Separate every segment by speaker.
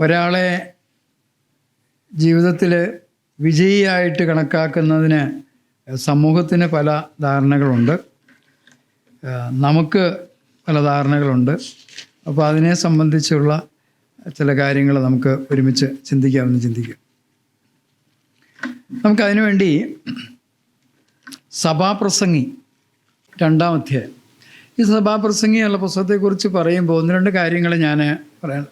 Speaker 1: ഒരാളെ ജീവിതത്തിൽ വിജയിയായിട്ട് കണക്കാക്കുന്നതിന് സമൂഹത്തിന് പല ധാരണകളുണ്ട്, നമുക്ക് പല ധാരണകളുണ്ട്. അപ്പോൾ അതിനെ സംബന്ധിച്ചുള്ള ചില കാര്യങ്ങൾ നമുക്ക് ഒരുമിച്ച് ചിന്തിക്കാം. നമുക്കതിനു വേണ്ടി സഭാപ്രസംഗി 2-ാം അധ്യായം, ഈ സഭാപ്രസംഗി എന്നുള്ള പുസ്തകത്തെക്കുറിച്ച് പറയുമ്പോൾ 1-2 കാര്യങ്ങൾ ഞാൻ പറയാം.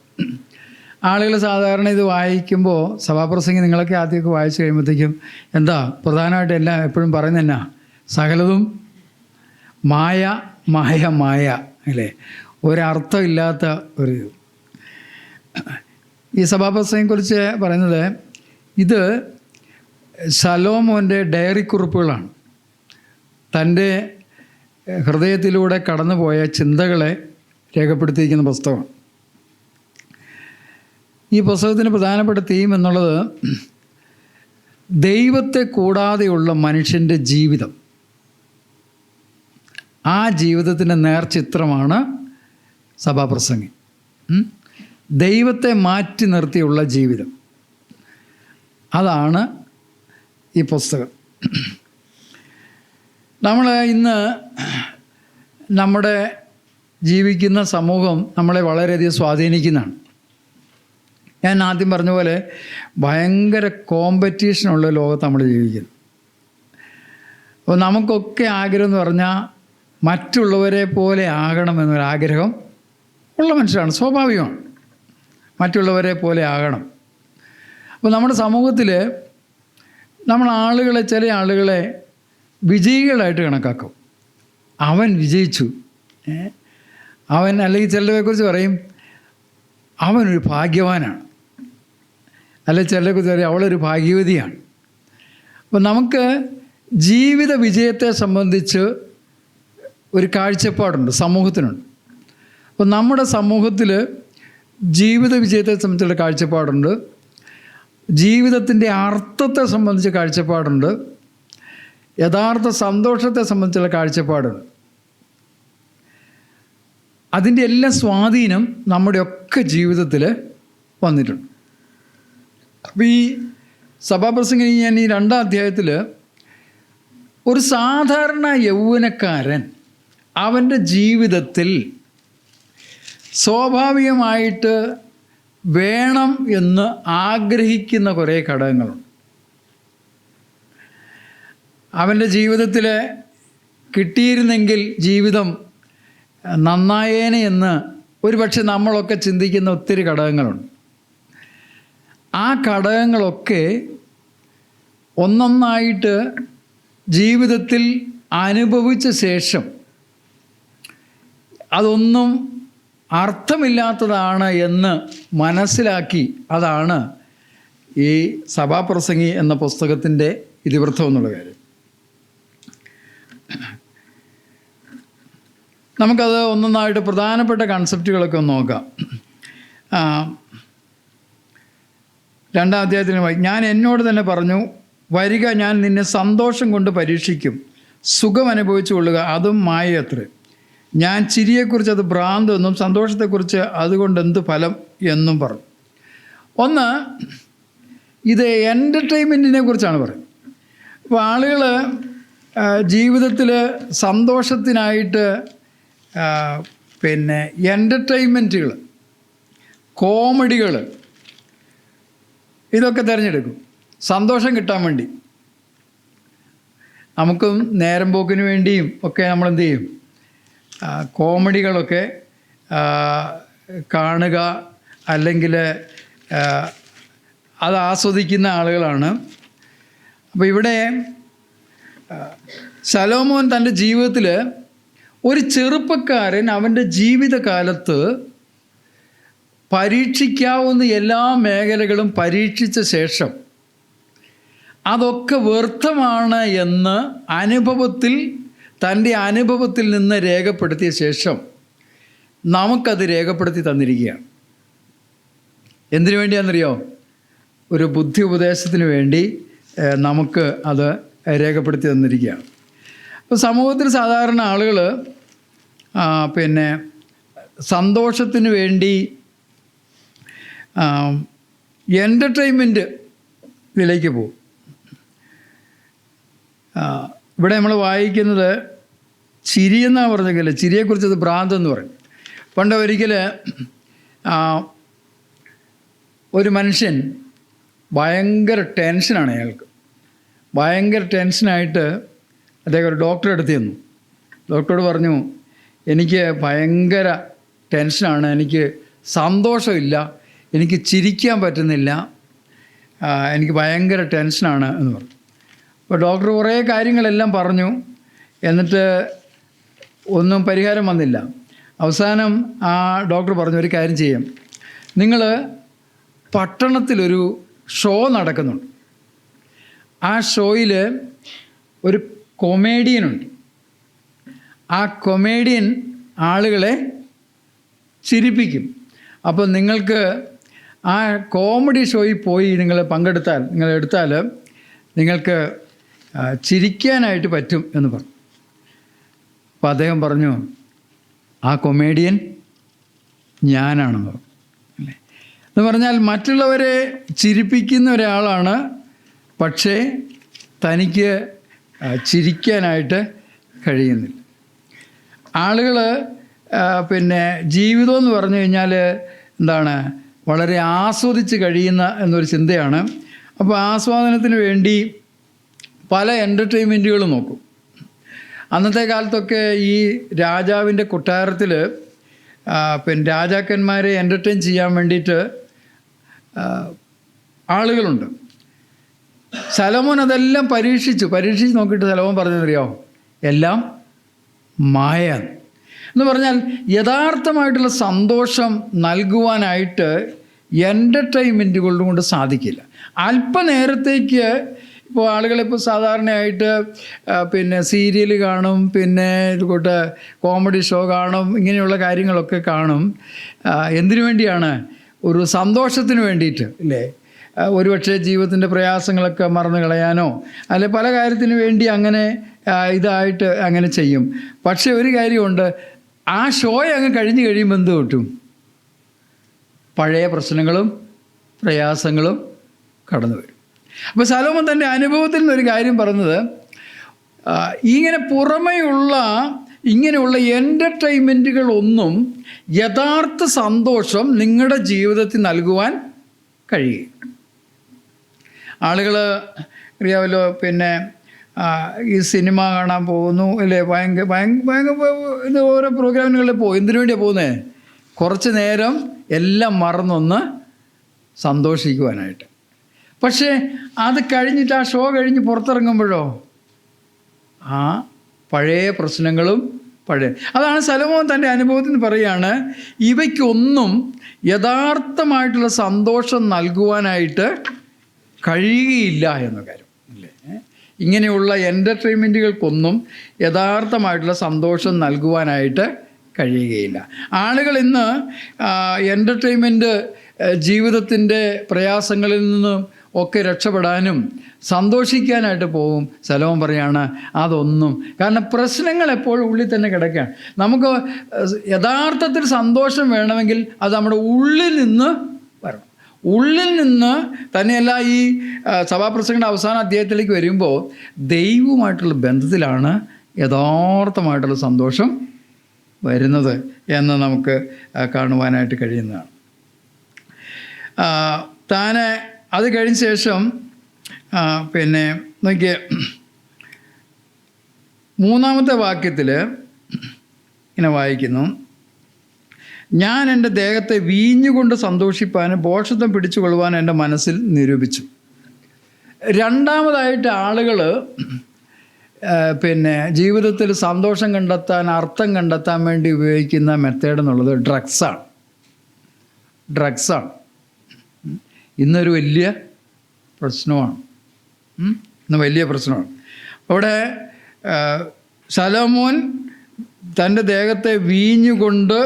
Speaker 1: ആളുകൾ സാധാരണ ഇത് വായിക്കുമ്പോൾ സഭാപ്രസംഗി നിങ്ങളൊക്കെ ആദ്യമൊക്കെ വായിച്ചു കഴിയുമ്പോഴത്തേക്കും എന്താ പ്രധാനമായിട്ട് എല്ലാം എപ്പോഴും പറയുന്നത് എന്നാ, സകലതും മായ അല്ലേ, ഒരർത്ഥമില്ലാത്ത ഒരു. ഈ സഭാപ്രസംഗത്തെക്കുറിച്ച് പറയുന്നത് ഇത് ശലോമോൻ്റെ ഡയറി കുറിപ്പുകളാണ്. തൻ്റെ ഹൃദയത്തിലൂടെ കടന്നുപോയ ചിന്തകളെ രേഖപ്പെടുത്തിയിരിക്കുന്ന പുസ്തകമാണ്. ഈ പുസ്തകത്തിന് പ്രധാനപ്പെട്ട തീം എന്നുള്ളത് ദൈവത്തെ കൂടാതെയുള്ള മനുഷ്യൻ്റെ ജീവിതം, ആ ജീവിതത്തിൻ്റെ നേർചിത്രമാണ് സഭാപ്രസംഗി. ദൈവത്തെ മാറ്റി നിർത്തിയുള്ള ജീവിതം, അതാണ് ഈ പുസ്തകം. നമ്മൾ ഇന്ന് നമ്മുടെ ജീവിക്കുന്ന സമൂഹം നമ്മളെ വളരെയധികം സ്വാധീനിക്കുന്നതാണ്. ഞാൻ ആദ്യം പറഞ്ഞ പോലെ ഭയങ്കര കോമ്പറ്റീഷനുള്ള ലോകത്ത് നമ്മൾ ജീവിക്കുന്നു. അപ്പോൾ നമുക്കൊക്കെ ആഗ്രഹം എന്ന് പറഞ്ഞാൽ മറ്റുള്ളവരെ പോലെ ആകണമെന്നൊരാഗ്രഹം ഉള്ള മനുഷ്യരാണ്, സ്വാഭാവികമാണ്. മറ്റുള്ളവരെ പോലെ ആകണം. അപ്പോൾ നമ്മുടെ സമൂഹത്തിൽ നമ്മൾ ചില ആളുകളെ വിജയികളായിട്ട് കണക്കാക്കും. അവൻ വിജയിച്ചു, അവൻ, അല്ലെങ്കിൽ ചിലരെക്കുറിച്ച് പറയും അവനൊരു ഭാഗ്യവാനാണ്, അല്ലെങ്കിൽ ചിലരെക്കുറിച്ച് പറയും അവളൊരു ഭാഗ്യവതിയാണ്. അപ്പോൾ നമുക്ക് ജീവിത വിജയത്തെ സംബന്ധിച്ച് ഒരു കാഴ്ചപ്പാടുണ്ട്, സമൂഹത്തിനുണ്ട്. അപ്പോൾ നമ്മുടെ സമൂഹത്തിൽ ജീവിത വിജയത്തെ സംബന്ധിച്ചുള്ള കാഴ്ചപ്പാടുണ്ട്, ജീവിതത്തിൻ്റെ അർത്ഥത്തെ സംബന്ധിച്ച് കാഴ്ചപ്പാടുണ്ട്, യഥാർത്ഥ സന്തോഷത്തെ സംബന്ധിച്ചുള്ള കാഴ്ചപ്പാടുണ്ട്. അതിൻ്റെ എല്ലാം സ്വാധീനം നമ്മുടെയൊക്കെ ജീവിതത്തിൽ വന്നിട്ടുണ്ട്. അപ്പോൾ ഈ സഭാപ്രസംഗി ഞാൻ ഈ 2-ാം അധ്യായത്തിൽ ഒരു സാധാരണ യൗവനക്കാരൻ അവൻ്റെ ജീവിതത്തിൽ സ്വാഭാവികമായിട്ട് വേണം എന്ന് ആഗ്രഹിക്കുന്ന കുറേ ഘടകങ്ങളുണ്ട്. അവൻ്റെ ജീവിതത്തിൽ കിട്ടിയിരുന്നെങ്കിൽ ജീവിതം നന്നായേനെ എന്ന് ഒരുപക്ഷെ നമ്മളൊക്കെ ചിന്തിക്കുന്ന ഒത്തിരി ഘടകങ്ങളുണ്ട്. ആ ഘടകങ്ങളൊക്കെ ഒന്നൊന്നായിട്ട് ജീവിതത്തിൽ അനുഭവിച്ച ശേഷം അതൊന്നും അർത്ഥമില്ലാത്തതാണ് എന്ന് മനസ്സിലാക്കി, അതാണ് ഈ സഭാപ്രസംഗി എന്ന പുസ്തകത്തിൻ്റെ ഇതിവൃത്തം എന്നുള്ള കാര്യം. നമുക്കത് ഒന്നൊന്നായിട്ട് പ്രധാനപ്പെട്ട കൺസെപ്റ്റുകളൊക്കെ ഒന്ന് നോക്കാം. 2-ാം അധ്യായത്തിന് ഞാൻ എന്നോട് തന്നെ പറഞ്ഞു, വരിക, ഞാൻ നിന്നെ സന്തോഷം കൊണ്ട് പരീക്ഷിക്കും, സുഖം അനുഭവിച്ചു കൊള്ളുക, അതും മായയത്രേ. ഞാൻ ചിരിയെക്കുറിച്ച് അത് ഭ്രാന്തെന്നും സന്തോഷത്തെക്കുറിച്ച് അതുകൊണ്ട് എന്ത് ഫലം എന്നും പറഞ്ഞു. ഒന്ന്, ഇത് എൻ്റർടൈൻമെൻറ്റിനെ കുറിച്ചാണ് പറയുന്നത്. അപ്പോൾ ആളുകൾ ജീവിതത്തിൽ സന്തോഷത്തിനായിട്ട് എൻ്റർടൈൻമെൻറ്റുകൾ, കോമഡികൾ, ഇതൊക്കെ തിരഞ്ഞെടുക്കും സന്തോഷം കിട്ടാൻ വേണ്ടി. നമുക്കും നേരം പോക്കിന് വേണ്ടിയും ഒക്കെ നമ്മളെന്ത് ചെയ്യും, കോമഡികളൊക്കെ കാണുക, അല്ലെങ്കിൽ അത് ആസ്വദിക്കുന്ന ആളുകളാണ്. അപ്പോൾ ഇവിടെ ശലോമോൻ തൻ്റെ ജീവിതത്തിൽ ഒരു ചെറുപ്പക്കാരൻ അവൻ്റെ ജീവിതകാലത്ത് പരീക്ഷിക്കാവുന്ന എല്ലാ മേഖലകളും പരീക്ഷിച്ച ശേഷം അതൊക്കെ വ്യർത്ഥമാണ് എന്ന് തൻ്റെ അനുഭവത്തിൽ നിന്ന് രേഖപ്പെടുത്തിയ ശേഷം നമുക്കത് രേഖപ്പെടുത്തി തന്നിരിക്കുകയാണ്. എന്തിനു വേണ്ടിയാണെന്നറിയോ? ഒരു ബുദ്ധി ഉപദേശത്തിന് വേണ്ടി നമുക്ക് അത് രേഖപ്പെടുത്തി തന്നിരിക്കുകയാണ്. അപ്പോൾ സമൂഹത്തിൽ സാധാരണ ആളുകൾ സന്തോഷത്തിന് വേണ്ടി എൻ്റർടൈൻമെൻറ്റ് ഇതിലേക്ക് പോകും. ഇവിടെ നമ്മൾ വായിക്കുന്നത് ചിരി എന്നാണ് പറഞ്ഞെങ്കിൽ ചിരിയെക്കുറിച്ച് അത് ഭ്രാന്തെന്ന് പറയും. പണ്ട് ഒരിക്കൽ ഒരു മനുഷ്യൻ ഭയങ്കര ടെൻഷനാണ് അയാൾക്ക്. ഭയങ്കര ടെൻഷനായിട്ട് അദ്ദേഹം ഒരു ഡോക്ടറെ അടുത്ത് ചെന്നു. ഡോക്ടറോട് പറഞ്ഞു, എനിക്ക് ഭയങ്കര ടെൻഷനാണ്, എനിക്ക് സന്തോഷമില്ല, എനിക്ക് ചിരിക്കാൻ പറ്റുന്നില്ല, എനിക്ക് ഭയങ്കര ടെൻഷനാണ് എന്ന് പറഞ്ഞു. അപ്പോൾ ഡോക്ടർ കുറേ കാര്യങ്ങളെല്ലാം പറഞ്ഞു. എന്നിട്ട് ഒന്നും പരിഹാരം വന്നില്ല. അവസാനം ആ ഡോക്ടർ പറഞ്ഞു, ഒരു കാര്യം ചെയ്യാം, നിങ്ങൾ പട്ടണത്തിലൊരു ഷോ നടക്കുന്നുണ്ട്, ആ ഷോയിൽ ഒരു കൊമേഡിയനുണ്ട്, ആ കൊമേഡിയൻ ആളുകളെ ചിരിപ്പിക്കും. അപ്പോൾ നിങ്ങൾക്ക് ആ കോമഡി ഷോയിൽ പോയി നിങ്ങൾ എടുത്താൽ നിങ്ങൾക്ക് ചിരിക്കാനായിട്ട് പറ്റും എന്ന് പറഞ്ഞു. അപ്പോൾ അദ്ദേഹം പറഞ്ഞു, ആ കൊമേഡിയൻ ഞാനാണെന്ന് പറഞ്ഞു. അല്ലേ? എന്ന് പറഞ്ഞാൽ മറ്റുള്ളവരെ ചിരിപ്പിക്കുന്ന ഒരാളാണ്, പക്ഷേ തനിക്ക് ചിരിക്കാനായിട്ട് കഴിയുന്നില്ല. ആളുകൾ ജീവിതം എന്ന് പറഞ്ഞു കഴിഞ്ഞാൽ എന്താണ്, വളരെ ആസ്വദിച്ച് കഴിയുന്ന എന്നൊരു ചിന്തയാണ്. അപ്പോൾ ആസ്വാദനത്തിന് വേണ്ടി പല എൻ്റർടൈൻമെൻറ്റുകളും നോക്കും. അന്നത്തെ കാലത്തൊക്കെ ഈ രാജാവിൻ്റെ കൊട്ടാരത്തിൽ രാജാക്കന്മാരെ എൻ്റർടൈൻ ചെയ്യാൻ വേണ്ടിയിട്ട് ആളുകളുണ്ട്. ശലോമോൻ അതെല്ലാം പരീക്ഷിച്ച് നോക്കിയിട്ട് ശലോമോൻ പറഞ്ഞതറിയോ, എല്ലാം മായ എന്ന് പറഞ്ഞാൽ യഥാർത്ഥമായിട്ടുള്ള സന്തോഷം നൽകുവാനായിട്ട് എൻ്റർടൈൻമെൻറ്റുകൾ കൊണ്ട് സാധിക്കില്ല. അല്പനേരത്തേക്ക് ഇപ്പോൾ ആളുകളിപ്പോൾ സാധാരണയായിട്ട് സീരിയൽ കാണും, കൂട്ട് കോമഡി ഷോ കാണും, ഇങ്ങനെയുള്ള കാര്യങ്ങളൊക്കെ കാണും. എന്തിനു വേണ്ടിയാണ്? ഒരു സന്തോഷത്തിന് വേണ്ടിയിട്ട് അല്ലേ? ഒരുപക്ഷെ ജീവിതത്തിൻ്റെ പ്രയാസങ്ങളൊക്കെ മറന്നു കളയാനോ അല്ലെ പല കാര്യത്തിന് വേണ്ടി അങ്ങനെ ഇതായിട്ട് അങ്ങനെ ചെയ്യും. പക്ഷേ ഒരു കാര്യമുണ്ട്, ആ ഷോയെ അങ്ങ് കഴിഞ്ഞ് കഴിയുമ്പോൾ എന്ത് കിട്ടും? പഴയ പ്രശ്നങ്ങളും പ്രയാസങ്ങളും കടന്നു വരും. അപ്പോൾ ശലോമോൻ തൻ്റെ അനുഭവത്തിൽ നിന്നൊരു കാര്യം പറഞ്ഞത്, ഇങ്ങനെ പുറമെയുള്ള ഇങ്ങനെയുള്ള എൻ്റർടൈൻമെൻറ്റുകളൊന്നും യഥാർത്ഥ സന്തോഷം നിങ്ങളുടെ ജീവിതത്തിൽ നൽകുവാൻ കഴിയും. ആളുകൾ അറിയാമല്ലോ, ഈ സിനിമ കാണാൻ പോകുന്നു അല്ലേ, ഭയങ്കര ഓരോ പ്രോഗ്രാമുകളിൽ പോകും. എന്തിനു വേണ്ടിയാണ് പോകുന്നത്? കുറച്ച് നേരം എല്ലാം മറന്നൊന്ന് സന്തോഷിക്കുവാനായിട്ട്. പക്ഷേ അത് കഴിഞ്ഞിട്ട് ആ ഷോ കഴിഞ്ഞ് പുറത്തിറങ്ങുമ്പോഴോ ആ പഴയ പ്രശ്നങ്ങളും അതാണ് ശലോമോൻ തൻ്റെ അനുഭവത്തിൽ നിന്ന് പറയുകയാണ്, ഇവയ്ക്കൊന്നും യഥാർത്ഥമായിട്ടുള്ള സന്തോഷം നൽകുവാനായിട്ട് കഴിയുകയില്ല എന്ന കാര്യം അല്ലേ. ഇങ്ങനെയുള്ള എൻ്റർടൈൻമെൻറ്റുകൾക്കൊന്നും യഥാർത്ഥമായിട്ടുള്ള സന്തോഷം നൽകുവാനായിട്ട് കഴിയുകയില്ല. ആളുകൾ ഇന്ന് എൻ്റർടൈൻമെൻറ്റ് ജീവിതത്തിൻ്റെ പ്രയാസങ്ങളിൽ നിന്നും ഒക്കെ രക്ഷപ്പെടാനും സന്തോഷിക്കാനായിട്ട് പോകും. ശലോമോൻ പറയാണ് അതൊന്നും, കാരണം പ്രശ്നങ്ങൾ എപ്പോഴും ഉള്ളിൽ തന്നെ കിടക്കുകയാണ്. നമുക്ക് യഥാർത്ഥത്തിൽ സന്തോഷം വേണമെങ്കിൽ അത് നമ്മുടെ ഉള്ളിൽ നിന്ന് വരണം. ഉള്ളിൽ നിന്ന് തന്നെയല്ല. ഈ സഭാപ്രസംഗങ്ങളുടെ അവസാന അധ്യായത്തിലേക്ക് വരുമ്പോൾ ദൈവവുമായിട്ടുള്ള ബന്ധത്തിലാണ് യഥാർത്ഥമായിട്ടുള്ള സന്തോഷം വരുന്നത് എന്ന് നമുക്ക് കാണുവാനായിട്ട് കഴിയുന്നതാണ്. താന് അത് കഴിഞ്ഞ ശേഷം നോക്കിയ 3-ാമത്തെ വാക്യത്തിൽ ഇങ്ങനെ വായിക്കുന്നു, ഞാൻ എൻ്റെ ദേഹത്തെ വീഞ്ഞുകൊണ്ട് സന്തോഷിപ്പാനും ഭോഷത്വം പിടിച്ചുകൊള്ളുവാനും എൻ്റെ മനസ്സിൽ നിരൂപിച്ചു. രണ്ടാമതായിട്ട് ആളുകൾ ജീവിതത്തിൽ സന്തോഷം കണ്ടെത്താൻ, അർത്ഥം കണ്ടെത്താൻ വേണ്ടി ഉപയോഗിക്കുന്ന മെത്തേഡ് എന്നുള്ളത് ഡ്രഗ്സാണ്. ഇന്നൊരു വലിയ പ്രശ്നമാണ്. അവിടെ ശലോമോൻ തൻ്റെ ദേഹത്തെ വീഞ്ഞുകൊണ്ട്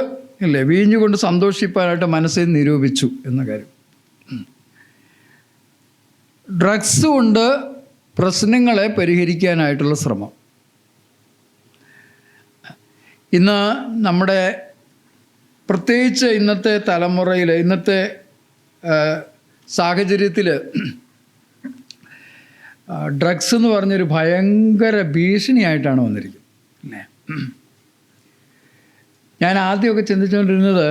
Speaker 1: സന്തോഷിപ്പാനായിട്ട് മനസ്സിൽ നിരൂപിച്ചു എന്ന കാര്യം. ഡ്രഗ്സ് കൊണ്ട് പ്രശ്നങ്ങളെ പരിഹരിക്കാനായിട്ടുള്ള ശ്രമം. ഇന്ന് നമ്മുടെ പ്രത്യേകിച്ച് ഇന്നത്തെ തലമുറയിൽ, ഇന്നത്തെ സാഹചര്യത്തിൽ ഡ്രഗ്സ് എന്ന് പറഞ്ഞൊരു ഭയങ്കര ഭീഷണിയായിട്ടാണ് വന്നിരിക്കുന്നത് അല്ലേ? ഞാൻ ആദ്യമൊക്കെ ചിന്തിച്ചുകൊണ്ടിരുന്നത്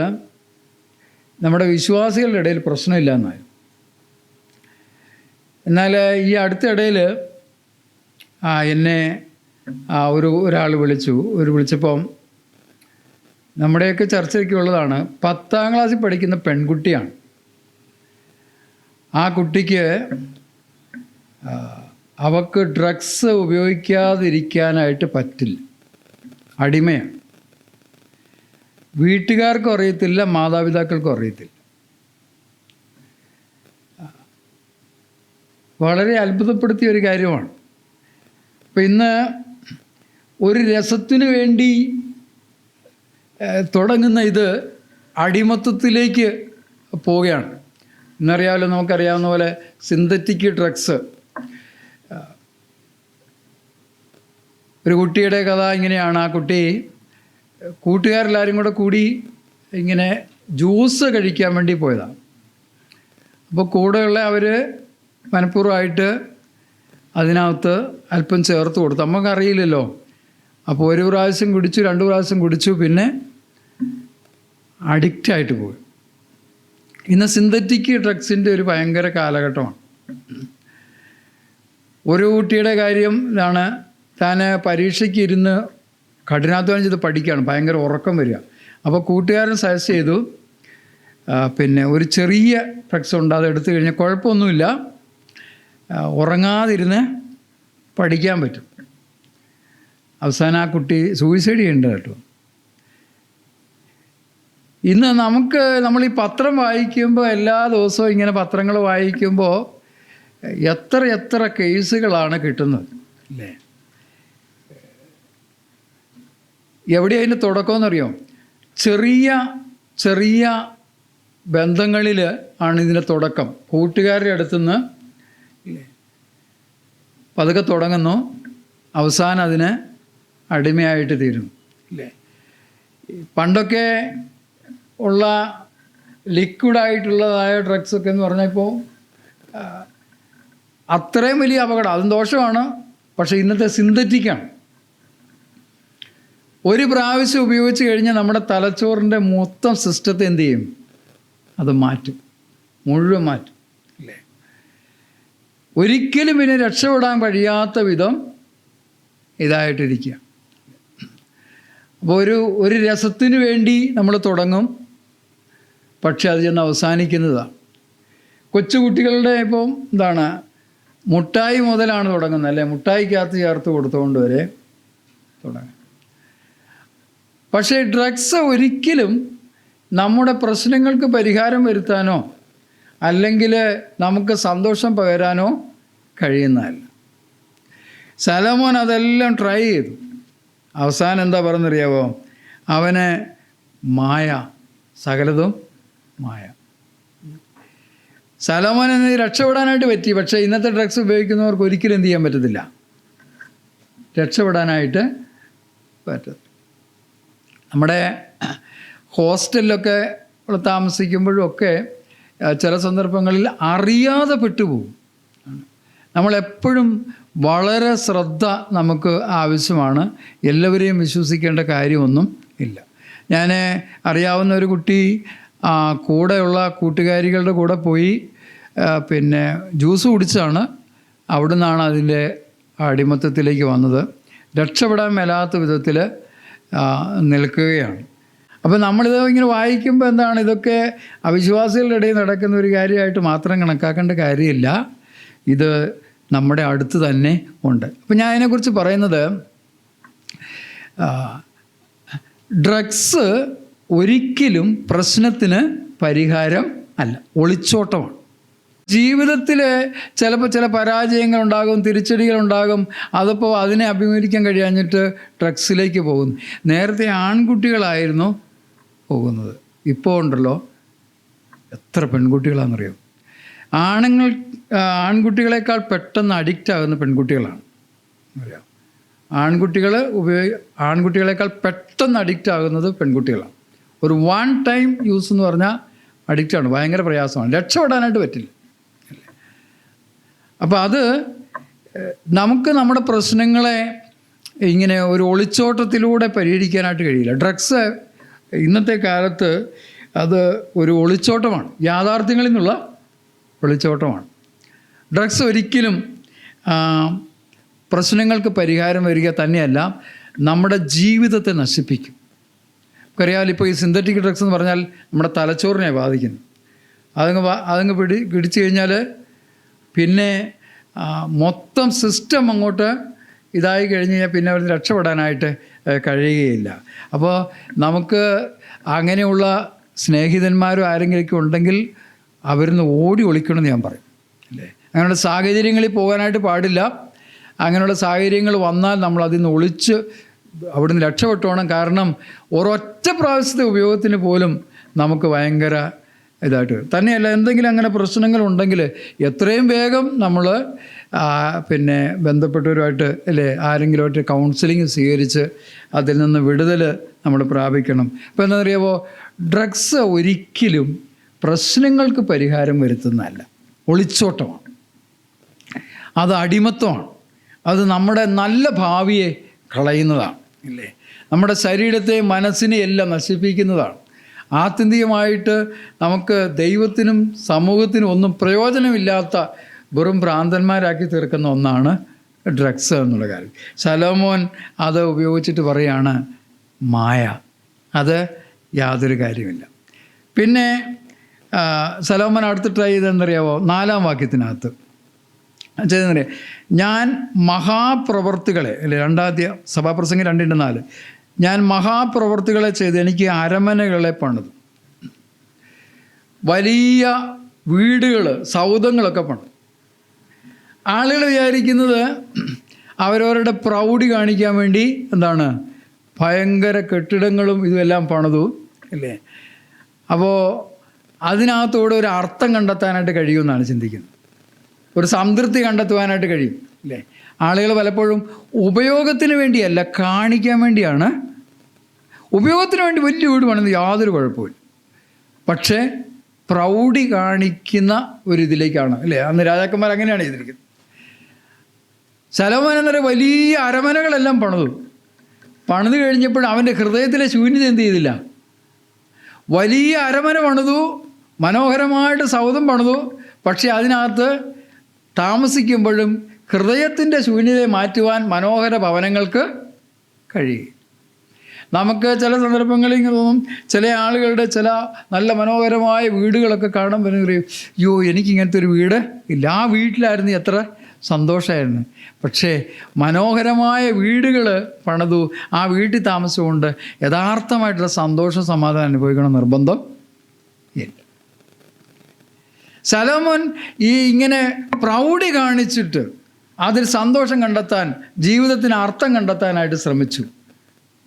Speaker 1: നമ്മുടെ വിശ്വാസികളുടെ ഇടയിൽ പ്രശ്നമില്ല എന്നായിരുന്നു. എന്നാൽ ഈ അടുത്തിടയിൽ എന്നെ ഒരാൾ വിളിച്ചപ്പം നമ്മുടെയൊക്കെ ചർച്ചയ്ക്കുള്ളതാണ്. 10ാം ക്ലാസ്സിൽ പഠിക്കുന്ന പെൺകുട്ടിയാണ്. ആ കുട്ടിക്ക് അവൾക്ക് ഡ്രഗ്സ് ഉപയോഗിക്കാതിരിക്കാനായിട്ട് പറ്റില്ല, അടിമയാണ്. വീട്ടുകാർക്കും അറിയത്തില്ല, മാതാപിതാക്കൾക്കും അറിയത്തില്ല. വളരെ അത്ഭുതപ്പെടുത്തിയ ഒരു കാര്യമാണ്. അപ്പം ഇന്ന് ഒരു രസത്തിനു വേണ്ടി തുടങ്ങുന്ന ഇത് അടിമത്തത്തിലേക്ക് പോവുകയാണ്. ഇന്നറിയാമല്ലോ, നമുക്കറിയാവുന്ന പോലെ സിന്തറ്റിക് ഡ്രഗ്സ്. ഒരു കുട്ടിയുടെ കഥ ഇങ്ങനെയാണ്. ആ കുട്ടി കൂട്ടുകാരെല്ലാവരും കൂടി ഇങ്ങനെ ജ്യൂസ് കഴിക്കാൻ വേണ്ടി പോയതാണ്. അപ്പോൾ കൂടെയുള്ള അവർ മനഃപൂർവ്വമായിട്ട് അതിനകത്ത് അല്പം ചേർത്ത് കൊടുത്തു. നമുക്കറിയില്ലല്ലോ. അപ്പോൾ 1 പ്രാവശ്യം കുടിച്ചു, 2 പ്രാവശ്യം കുടിച്ചു, പിന്നെ അഡിക്റ്റായിട്ട് പോയി. ഇന്ന് സിന്തറ്റിക് ഡ്രഗ്സിൻ്റെ ഒരു ഭയങ്കര കാലഘട്ടമാണ്. ഒരു കുട്ടിയുടെ കാര്യം ഇതാണ്. താൻ പരീക്ഷയ്ക്ക് ഇരുന്ന് കഠിനാധ്വാനം ചെയ്ത് പഠിക്കുകയാണ്, ഭയങ്കര ഉറക്കം വരിക. അപ്പോൾ കൂട്ടുകാരൻ സജസ്റ്റ് ചെയ്തു, പിന്നെ ഒരു ചെറിയ ഡ്രഗ്സ് ഉണ്ട്, അത് എടുത്തു കഴിഞ്ഞാൽ കുഴപ്പമൊന്നുമില്ല, ഉറങ്ങാതിരുന്ന് പഠിക്കാൻ പറ്റും. അവസാനം ആ കുട്ടി സൂയിസൈഡ് ചെയ്യേണ്ട കേട്ടോ. ഇന്ന് നമ്മൾ ഈ പത്രം വായിക്കുമ്പോൾ, എല്ലാ ദിവസവും ഇങ്ങനെ പത്രങ്ങൾ വായിക്കുമ്പോൾ എത്ര കേസുകളാണ് കിട്ടുന്നത് അല്ലേ? എവിടെയാണ് അതിൻ്റെ തുടക്കമെന്നറിയോ? ചെറിയ ബന്ധങ്ങളിൽ ആണ് ഇതിൻ്റെ തുടക്കം. കൂട്ടുകാരുടെ അടുത്തുനിന്ന് പതുക്കെ തുടങ്ങുന്നു, അവസാനം അതിന് അടിമയായിട്ട് തീരുന്നു അല്ലേ? പണ്ടൊക്കെ ഉള്ള ലിക്വിഡായിട്ടുള്ളതായ ഡ്രഗ്സൊക്കെ എന്ന് പറഞ്ഞാൽ ഇപ്പോൾ അത്രയും വലിയ അപകടം, അതും ദോഷമാണ്. പക്ഷേ ഇന്നത്തെ സിന്തറ്റിക്കാണ്. ഒരു പ്രാവശ്യം ഉപയോഗിച്ച് കഴിഞ്ഞാൽ നമ്മുടെ തലച്ചോറിൻ്റെ മൊത്തം സിസ്റ്റത്തെ എന്ത് ചെയ്യും? അത് മാറ്റും, മുഴുവൻ മാറ്റും അല്ലേ? ഒരിക്കലും പിന്നെ രക്ഷപ്പെടാൻ കഴിയാത്ത വിധം ഇതായിട്ടിരിക്കുക. അപ്പോൾ ഒരു രസത്തിന് വേണ്ടി നമ്മൾ തുടങ്ങും, പക്ഷെ അത് ചെന്ന് അവസാനിക്കുന്നതാണ്. കൊച്ചുകുട്ടികളുടെ ഇപ്പം എന്താണ്, മുട്ടായി മുതലാണ് തുടങ്ങുന്നത് അല്ലേ? മുട്ടായിക്കകത്ത് ചേർത്ത് കൊടുത്തുകൊണ്ട് വരെ തുടങ്ങും. പക്ഷേ ഡ്രഗ്സ് ഒരിക്കലും നമ്മുടെ പ്രശ്നങ്ങൾക്ക് പരിഹാരം വരുത്താനോ അല്ലെങ്കിൽ നമുക്ക് സന്തോഷം പകരാനോ കഴിയുന്നതല്ല. സലോമോൻ അതെല്ലാം ട്രൈ ചെയ്തു. അവസാനം എന്താ പറഞ്ഞറിയാവോ? അവന് മായ, സകലതും മായ. സലോമോൻ എന്ന് രക്ഷപ്പെടാനായിട്ട് പറ്റി. പക്ഷേ ഇന്നത്തെ ഡ്രഗ്സ് ഉപയോഗിക്കുന്നവർക്ക് ഒരിക്കലും എന്ത് ചെയ്യാൻ പറ്റത്തില്ല, രക്ഷപ്പെടാനായിട്ട് പറ്റത്തില്ല. നമ്മുടെ ഹോസ്റ്റലിലൊക്കെ താമസിക്കുമ്പോഴൊക്കെ ചില സന്ദർഭങ്ങളിൽ അറിയാതെ പെട്ടുപോകും. നമ്മളെപ്പോഴും വളരെ ശ്രദ്ധ നമുക്ക് ആവശ്യമാണ്. എല്ലാവരെയും വിശ്വസിക്കേണ്ട കാര്യമൊന്നും ഇല്ല. ഞാൻ അറിയാവുന്ന ഒരു കുട്ടി കൂടെയുള്ള കൂട്ടുകാരികളുടെ കൂടെ പോയി പിന്നെ ജ്യൂസ് കുടിച്ചാണ് അവിടെ നിന്നാണ് അതിൻ്റെ അടിമത്തത്തിലേക്ക് വന്നത്. രക്ഷപ്പെടാൻ മേലാത്ത വിധത്തിൽ നിൽക്കുകയാണ്. അപ്പോൾ നമ്മളിത് ഇങ്ങനെ വായിക്കുമ്പോൾ എന്താണ്, ഇതൊക്കെ അവിശ്വാസികളുടെ ഇടയിൽ നടക്കുന്ന ഒരു കാര്യമായിട്ട് മാത്രം കണക്കാക്കേണ്ട കാര്യമില്ല. ഇത് നമ്മുടെ അടുത്ത് തന്നെ ഉണ്ട്. അപ്പോൾ ഞാൻ അതിനെക്കുറിച്ച് പറയുന്നത്, ഡ്രഗ്സ് ഒരിക്കലും പ്രശ്നത്തിന് പരിഹാരം അല്ല, ഒളിച്ചോട്ടമാണ്. ജീവിതത്തിൽ ചിലപ്പോൾ ചില പരാജയങ്ങളുണ്ടാകും, തിരിച്ചടികളുണ്ടാകും. അതിപ്പോൾ അതിനെ അഭിമുഖീകരിക്കാൻ കഴിയാഞ്ഞിട്ട് ഡ്രഗ്സിലേക്ക് പോകുന്നു. നേരത്തെ ആൺകുട്ടികളായിരുന്നു പോകുന്നത്, ഇപ്പോൾ ഉണ്ടല്ലോ എത്ര പെൺകുട്ടികളാണെന്നറിയോ? ആൺകുട്ടികളെക്കാൾ പെട്ടെന്ന് അഡിക്റ്റ് ആകുന്ന പെൺകുട്ടികളാണ് അറിയാം. ആൺകുട്ടികളെക്കാൾ പെട്ടെന്ന് അഡിക്റ്റ് ആകുന്നത് പെൺകുട്ടികളാണ്. ഒരു 1 ടൈം യൂസ് എന്ന് പറഞ്ഞാൽ അഡിക്റ്റാണ്, ഭയങ്കര പ്രയാസമാണ്, രക്ഷപ്പെടാനായിട്ട് പറ്റില്ല. അപ്പോൾ അത് നമുക്ക് നമ്മുടെ പ്രശ്നങ്ങളെ ഇങ്ങനെ ഒരു ഒളിച്ചോട്ടത്തിലൂടെ പരിഹരിക്കാനായിട്ട് കഴിയില്ല. ഡ്രഗ്സ് ഇന്നത്തെ കാലത്ത് അത് ഒരു ഒളിച്ചോട്ടമാണ്, യാഥാർത്ഥ്യങ്ങളിൽ നിന്നുള്ള ഒളിച്ചോട്ടമാണ്. ഡ്രഗ്സ് ഒരിക്കലും പ്രശ്നങ്ങൾക്ക് പരിഹാരം വരിക തന്നെയല്ല, നമ്മുടെ ജീവിതത്തെ നശിപ്പിക്കും. അറിയാമല്ലോ, ഇപ്പോൾ ഈ സിന്തറ്റിക് ഡ്രഗ്സ് എന്ന് പറഞ്ഞാൽ നമ്മുടെ തലച്ചോറിനെ ബാധിക്കുന്നു. അതങ്ങ് പിടിച്ചു കഴിഞ്ഞാൽ പിന്നെ മൊത്തം സിസ്റ്റം അങ്ങോട്ട് ഇതായി കഴിഞ്ഞ് കഴിഞ്ഞാൽ പിന്നെ അവർ രക്ഷപ്പെടാനായിട്ട് കഴിയുകയില്ല. അപ്പോൾ നമുക്ക് അങ്ങനെയുള്ള സ്നേഹിതന്മാരും ആരെങ്കിലുമൊക്കെ ഉണ്ടെങ്കിൽ അവരിൽ നിന്ന് ഓടി ഒളിക്കണമെന്ന് ഞാൻ പറയും, അല്ലേ? അങ്ങനെയുള്ള സാഹചര്യങ്ങളിൽ പോകാനായിട്ട് പാടില്ല. അങ്ങനെയുള്ള സാഹചര്യങ്ങൾ വന്നാൽ നമ്മൾ അതിൽ നിന്ന് ഒളിച്ച് അവിടുന്ന് രക്ഷപ്പെട്ടോണം. കാരണം ഒരൊറ്റ പ്രാവശ്യത്തെ ഉപയോഗത്തിന് പോലും നമുക്ക് ഭയങ്കര ഇതായിട്ട് തന്നെയല്ല, എന്തെങ്കിലും അങ്ങനെ പ്രശ്നങ്ങളുണ്ടെങ്കിൽ എത്രയും വേഗം നമ്മൾ പിന്നെ ബന്ധപ്പെട്ടവരുമായിട്ട്, അല്ലേ, ആരെങ്കിലുമായിട്ട് കൗൺസിലിംഗ് സ്വീകരിച്ച് അതിൽ നിന്ന് വിടുതൽ നമ്മൾ പ്രാപിക്കണം. ഇപ്പോൾ എന്താണെന്നറിയാമോ, ഡ്രഗ്സ് ഒരിക്കലും പ്രശ്നങ്ങൾക്ക് പരിഹാരം വരുത്തുന്നതല്ല, ഒളിച്ചോട്ടമാണ്, അത് അടിമത്വമാണ്, അത് നമ്മുടെ നല്ല ഭാവിയെ കളയുന്നതാണ്, ഇല്ലേ? നമ്മുടെ ശരീരത്തെ മനസ്സിനെ എല്ലാം നശിപ്പിക്കുന്നതാണ്. ആത്യന്തികമായിട്ട് നമുക്ക് ദൈവത്തിനും സമൂഹത്തിനും ഒന്നും പ്രയോജനമില്ലാത്ത വെറും ഭ്രാന്തന്മാരാക്കി തീർക്കുന്ന ഒന്നാണ് ഡ്രഗ്സ് എന്നുള്ള കാര്യം. ശലോമോൻ അത് ഉപയോഗിച്ചിട്ട് പറയാണ് മായ, അത് യാതൊരു കാര്യമില്ല. പിന്നെ ശലോമോൻ അടുത്ത് ട്രൈ ചെയ്തെന്നറിയാവോ, 4-ാം വാക്യത്തിനകത്ത് ചെയ്തെന്നറിയാം, ഞാൻ മഹാപ്രവർത്തികളെ, അല്ലേ, 2 സഭാപ്രസംഗം 2:4, ഞാൻ മഹാപ്രവർത്തികളെ ചെയ്ത് എനിക്ക് അരമനകളെ പണിതു, വലിയ വീടുകൾ സൗധങ്ങളൊക്കെ പണിതു. ആളുകൾ വിചാരിക്കുന്നത് അവരവരുടെ പ്രൗഢി കാണിക്കാൻ വേണ്ടി എന്താണ് ഭയങ്കര കെട്ടിടങ്ങളും ഇതുമെല്ലാം പണിതു, അല്ലേ? അപ്പോൾ അതിനകത്തൂടെ ഒരു അർത്ഥം കണ്ടെത്താനായിട്ട് കഴിയുമെന്നാണ് ചിന്തിക്കുന്നത്, ഒരു സംതൃപ്തി കണ്ടെത്തുവാനായിട്ട് കഴിയും, അല്ലേ? ആളുകൾ പലപ്പോഴും ഉപയോഗത്തിന് വേണ്ടിയല്ല, കാണിക്കാൻ വേണ്ടിയാണ്. ഉപയോഗത്തിന് വേണ്ടി വലിയ വീട് പണിത് യാതൊരു കുഴപ്പമില്ല, പക്ഷേ പ്രൗഢി കാണിക്കുന്ന ഒരിതിലേക്കാണ്, അല്ലേ? അന്ന് രാജാക്കന്മാർ അങ്ങനെയാണ് ചെയ്തിരിക്കുന്നത്. ശലോമോൻ എന്നൊരു വലിയ അരമനകളെല്ലാം പണിത് കഴിഞ്ഞപ്പോൾ അവൻ്റെ ഹൃദയത്തിലെ ശൂന്യത എന്ത് ചെയ്തില്ല, വലിയ അരമന പണിതു, മനോഹരമായിട്ട് സൗധം പണിതു, പക്ഷേ അതിനകത്ത് താമസിക്കുമ്പോഴും ഹൃദയത്തിൻ്റെ ശൂന്യതയെ മാറ്റുവാൻ മനോഹര ഭവനങ്ങൾക്ക് കഴിയും. നമുക്ക് ചില സന്ദർഭങ്ങളിൽ തോന്നും, ചില ആളുകളുടെ ചില നല്ല മനോഹരമായ വീടുകളൊക്കെ കാണുമ്പോൾ പറയും, അയ്യോ എനിക്കിങ്ങനത്തെ ഒരു വീട് ഇല്ല, ആ വീട്ടിലായിരുന്നു എത്ര സന്തോഷമായിരുന്നു. പക്ഷേ മനോഹരമായ വീടുകൾ പണിതു, ആ വീട്ടിൽ താമസിച്ചുകൊണ്ട് യഥാർത്ഥമായിട്ടുള്ള സന്തോഷ സമാധാനം അനുഭവിക്കണം നിർബന്ധം ഇല്ല. ശലോമോൻ ഇങ്ങനെ പ്രൗഢി കാണിച്ചിട്ട് അതിൽ സന്തോഷം കണ്ടെത്താൻ, ജീവിതത്തിന് അർത്ഥം കണ്ടെത്താനായിട്ട് ശ്രമിച്ചു.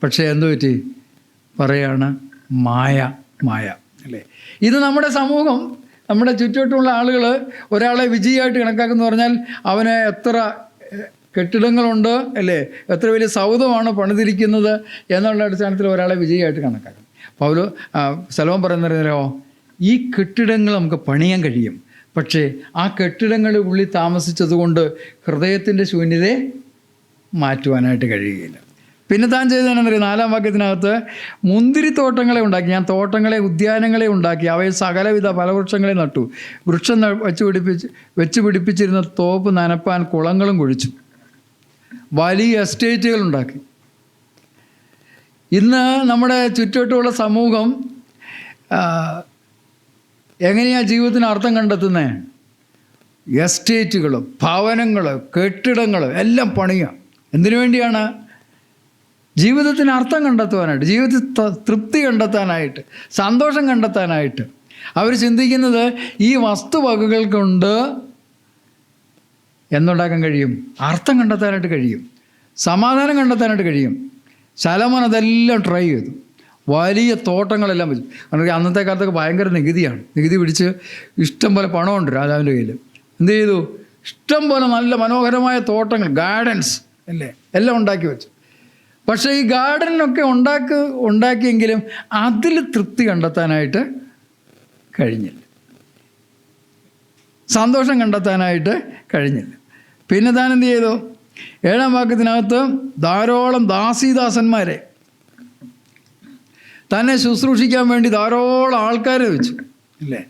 Speaker 1: പക്ഷേ എന്തു പറ്റി പറയാണ്, മായ, അല്ലേ? ഇത് നമ്മുടെ സമൂഹം, നമ്മുടെ ചുറ്റുവട്ടമുള്ള ആളുകൾ ഒരാളെ വിജയമായിട്ട് കണക്കാക്കുന്നു പറഞ്ഞാൽ അവന് എത്ര കെട്ടിടങ്ങളുണ്ട്, അല്ലേ, എത്ര വലിയ സൗധമാണ് പണിതിരിക്കുന്നത് എന്നുള്ള അടിസ്ഥാനത്തിൽ ഒരാളെ വിജയമായിട്ട് കണക്കാക്കും. ശലോമോൻ പറയുന്നറിയാമോ, ഈ കെട്ടിടങ്ങൾ നമുക്ക് പണിയാൻ കഴിയും, പക്ഷേ ആ കെട്ടിടങ്ങളുടെ ഉള്ളിൽ താമസിച്ചതുകൊണ്ട് ഹൃദയത്തിൻ്റെ ശൂന്യതയെ മാറ്റുവാനായിട്ട് കഴിയുകയില്ല. പിന്നെ താൻ ചെയ്തതെന്നറിയാം, 4-ാം വാക്യത്തിനകത്ത്, മുന്തിരിത്തോട്ടങ്ങളെ ഉണ്ടാക്കി, ഞാൻ തോട്ടങ്ങളെ ഉദ്യാനങ്ങളെ ഉണ്ടാക്കി, അവയിൽ സകലവിധ ഫലവൃക്ഷങ്ങളെ നട്ടു, വൃക്ഷം വെച്ച് പിടിപ്പിച്ചിരുന്ന തോപ്പ് നനപ്പാൻ കുളങ്ങളും കുഴിച്ചു, വലിയ എസ്റ്റേറ്റുകൾ ഉണ്ടാക്കി. ഇന്ന് നമ്മുടെ ചുറ്റുവട്ടമുള്ള സമൂഹം എങ്ങനെയാണ് ജീവിതത്തിന് അർത്ഥം കണ്ടെത്തുന്നത്? എസ്റ്റേറ്റുകൾ, ഭവനങ്ങൾ, കെട്ടിടങ്ങൾ എല്ലാം പണിയുക. എന്തിനു വേണ്ടിയാണ്? ജീവിതത്തിന് അർത്ഥം കണ്ടെത്തുവാനായിട്ട്, ജീവിതത്തിൽ തൃപ്തി കണ്ടെത്താനായിട്ട്, സന്തോഷം കണ്ടെത്താനായിട്ട്. അവർ ചിന്തിക്കുന്നത് ഈ വസ്തുവകകൾ കൊണ്ട് എന്തുണ്ടാക്കാൻ കഴിയും? അർത്ഥം കണ്ടെത്താനായിട്ട് കഴിയും, സമാധാനം കണ്ടെത്താനായിട്ട് കഴിയും. ശലോമോൻ അതെല്ലാം ട്രൈ ചെയ്തു, വലിയ തോട്ടങ്ങളെല്ലാം വെച്ചു. കാരണം അന്നത്തെ കാലത്തൊക്കെ ഭയങ്കര നികുതി പിടിച്ച് ഇഷ്ടം പോലെ പണമുണ്ട് രാജാവിൻ്റെ കയ്യിൽ. എന്ത് ചെയ്തു? ഇഷ്ടം പോലെ നല്ല മനോഹരമായ തോട്ടങ്ങൾ, ഗാർഡൻസ്, അല്ലേ, എല്ലാം ഉണ്ടാക്കി വെച്ചു. പക്ഷേ ഈ ഗാർഡനൊക്കെ ഉണ്ടാക്കിയെങ്കിലും അതിൽ തൃപ്തി കണ്ടെത്താനായിട്ട് കഴിഞ്ഞില്ല. സന്തോഷം കണ്ടെത്താനായിട്ട് കഴിഞ്ഞില്ല. പിന്നെ താൻ എന്ത് ചെയ്തു? 7-ാം വാക്യത്തിനകത്ത് ധാരാളം ദാസീദാസന്മാരെ തന്നെ ശുശ്രൂഷിക്കാൻ വേണ്ടി ധാരാളം ആൾക്കാരെ വെച്ചു, അല്ലേ?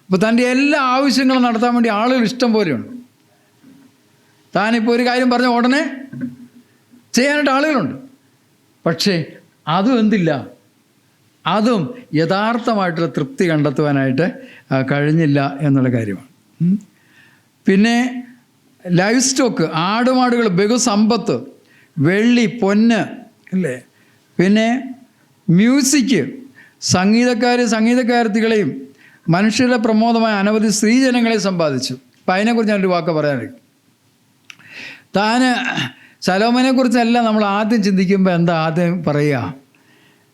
Speaker 1: അപ്പോൾ തൻ്റെ എല്ലാ ആവശ്യങ്ങളും നടത്താൻ വേണ്ടി ആളുകൾ ഇഷ്ടം പോലെയുണ്ട്. താനിപ്പോൾ ഒരു കാര്യം പറഞ്ഞ ഉടനെ ചെയ്യാനായിട്ട് ആളുകളുണ്ട്. പക്ഷേ അതും എന്തില്ല, അതും യഥാർത്ഥമായിട്ടുള്ള തൃപ്തി കണ്ടെത്തുവാനായിട്ട് കഴിഞ്ഞില്ല എന്നുള്ള കാര്യമാണ്. പിന്നെ ലൈഫ് സ്റ്റോക്ക്, ആടുമാടുകൾ, ബഹുസമ്പത്ത്, വെള്ളി, പൊന്ന്, അല്ലേ? പിന്നെ മ്യൂസിക്, സംഗീതക്കാരത്തികളെയും മനുഷ്യരുടെ പ്രമോദമായ അനവധി സ്ത്രീജനങ്ങളെ സമ്പാദിച്ചു. അപ്പം അതിനെക്കുറിച്ച് ഞാനൊരു വാക്ക് പറയാനായിരിക്കും. താന് ശലോമോനെക്കുറിച്ചല്ല നമ്മൾ ആദ്യം ചിന്തിക്കുമ്പോൾ എന്താ ആദ്യം പറയുക?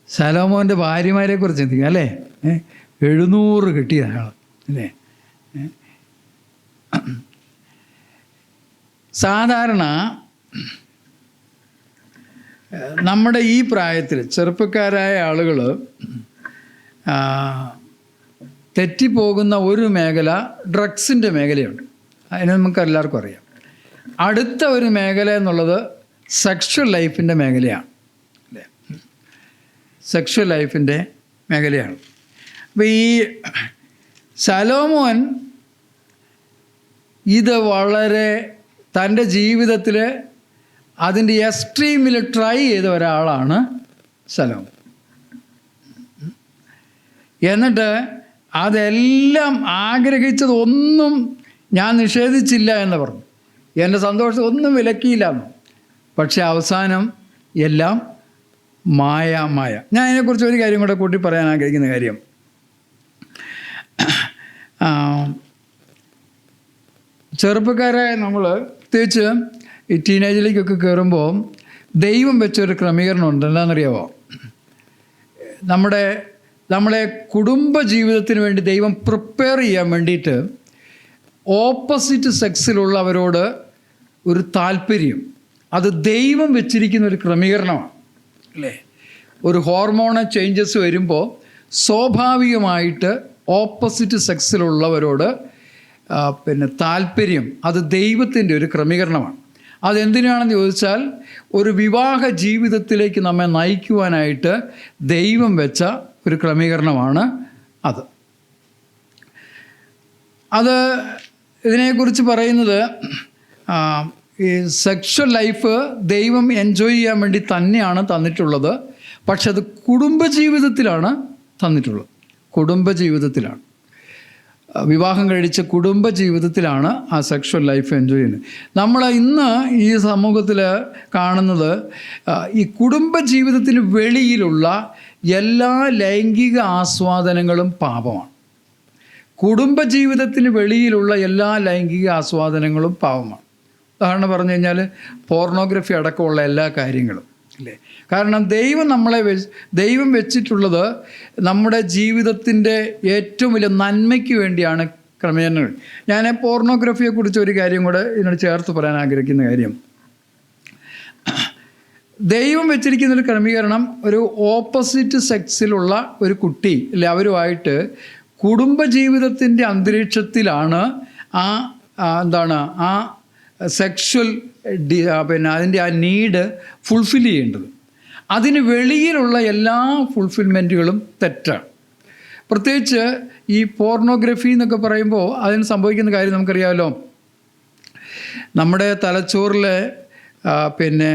Speaker 1: ശലോമോൻ്റെ ഭാര്യമാരെക്കുറിച്ച് ചിന്തിക്കുക, അല്ലേ? 700 കിട്ടിയ ആൾ, അല്ലേ? സാധാരണ നമ്മുടെ ഈ പ്രായത്തിൽ ചെറുപ്പക്കാരായ ആളുകൾ തെറ്റിപ്പോകുന്ന ഒരു മേഖല ഡ്രഗ്സിൻ്റെ മേഖലയുണ്ട്. അതിന് നമുക്ക് എല്ലാവർക്കും അറിയാം. അടുത്ത ഒരു മേഖല എന്നുള്ളത് സെക്ഷൽ ലൈഫിൻ്റെ മേഖലയാണ്, അല്ലേ? സെക്ഷൽ ലൈഫിൻ്റെ മേഖലയാണ്. അപ്പോൾ ഈ ശലോമോൻ ഇത് വളരെ തൻ്റെ ജീവിതത്തിൽ അതിൻ്റെ എക്സ്ട്രീമിൽ ട്രൈ ചെയ്ത ഒരാളാണ് ശലോമോൻ. എന്നിട്ട് അതെല്ലാം ആഗ്രഹിച്ചതൊന്നും ഞാൻ നിഷേധിച്ചില്ല എന്ന് പറഞ്ഞു. എൻ്റെ സന്തോഷം ഒന്നും വിലക്കിയില്ല എന്ന്. പക്ഷെ അവസാനം എല്ലാം മായ. ഞാൻ അതിനെക്കുറിച്ച് ഒരു കാര്യം കൂടെ കൂട്ടി പറയാൻ ആഗ്രഹിക്കുന്ന കാര്യം, ചെറുപ്പക്കാരായ നമ്മൾ പ്രത്യേകിച്ച് ഈ ടീനേജിലേക്കൊക്കെ കയറുമ്പോൾ ദൈവം വെച്ചൊരു ക്രമീകരണം ഉണ്ട്. എന്താണെന്നറിയാമോ? നമ്മളെ കുടുംബ ജീവിതത്തിന് വേണ്ടി ദൈവം പ്രിപ്പയർ ചെയ്യാൻ വേണ്ടിയിട്ട് ഓപ്പോസിറ്റ് സെക്സിലുള്ളവരോട് ഒരു താല്പര്യം, അത് ദൈവം വെച്ചിരിക്കുന്ന ഒരു ക്രമീകരണമാണ്, അല്ലേ? ഒരു ഹോർമോണൽ ചേഞ്ചസ് വരുമ്പോൾ സ്വാഭാവികമായിട്ട് ഓപ്പോസിറ്റ് സെക്സിലുള്ളവരോട് പിന്നെ താല്പര്യം, അത് ദൈവത്തിൻ്റെ ഒരു ക്രമീകരണമാണ്. അതെന്തിനാണെന്ന് ചോദിച്ചാൽ ഒരു വിവാഹ ജീവിതത്തിലേക്ക് നമ്മെ നയിക്കുവാനായിട്ട് ദൈവം വെച്ച ഒരു ക്രമീകരണമാണ് അത്. ഇതിനെക്കുറിച്ച് പറയുന്നത് ഈ സെക്ഷൽ ലൈഫ് ദൈവം എൻജോയ് ചെയ്യാൻ വേണ്ടി തന്നെയാണ് തന്നിട്ടുള്ളത്. പക്ഷെ അത് കുടുംബജീവിതത്തിലാണ് തന്നിട്ടുള്ളത്. കുടുംബജീവിതത്തിലാണ്, വിവാഹം കഴിച്ച കുടുംബജീവിതത്തിലാണ് ആ സെക്ഷൽ ലൈഫ് എൻജോയ് ചെയ്യുന്നത്. നമ്മൾ ഇന്ന് ഈ സമൂഹത്തിൽ കാണുന്നത് ഈ കുടുംബജീവിതത്തിന് വെളിയിലുള്ള എല്ലാ ലൈംഗിക ആസ്വാദനങ്ങളും പാപമാണ്. കുടുംബജീവിതത്തിന് വെളിയിലുള്ള എല്ലാ ലൈംഗിക ആസ്വാദനങ്ങളും പാപമാണ്. ഉദാഹരണം പറഞ്ഞു കഴിഞ്ഞാൽ പോർണോഗ്രഫി അടക്കമുള്ള എല്ലാ കാര്യങ്ങളും, അല്ലേ? കാരണം ദൈവം വെച്ചിട്ടുള്ളത് നമ്മുടെ ജീവിതത്തിൻ്റെ ഏറ്റവും വലിയ നന്മയ്ക്ക് വേണ്ടിയാണ് ക്രമീകരണങ്ങൾ. ഞാൻ പോർണോഗ്രഫിയെക്കുറിച്ച് ഒരു കാര്യം കൂടെ ഇതിനോട് ചേർത്ത് പറയാൻ ആഗ്രഹിക്കുന്ന കാര്യം, ദൈവം വെച്ചിരിക്കുന്നൊരു ക്രമീകരണം ഒരു ഓപ്പോസിറ്റ് സെക്സിലുള്ള ഒരു കുട്ടി, അല്ലെ, അവരുമായിട്ട് കുടുംബജീവിതത്തിൻ്റെ അന്തരീക്ഷത്തിലാണ് ആ സെക്ഷൽ പിന്നെ അതിൻ്റെ ആ നീഡ് ഫുൾഫിൽ ചെയ്യേണ്ടത്. അതിന് വെളിയിലുള്ള എല്ലാ ഫുൾഫിൽമെൻറ്റുകളും തെറ്റാണ്. പ്രത്യേകിച്ച് ഈ പോർണോഗ്രഫി എന്നൊക്കെ പറയുമ്പോൾ അതിന് സംഭവിക്കുന്ന കാര്യം നമുക്കറിയാമല്ലോ. നമ്മുടെ തലച്ചോറിൽ പിന്നെ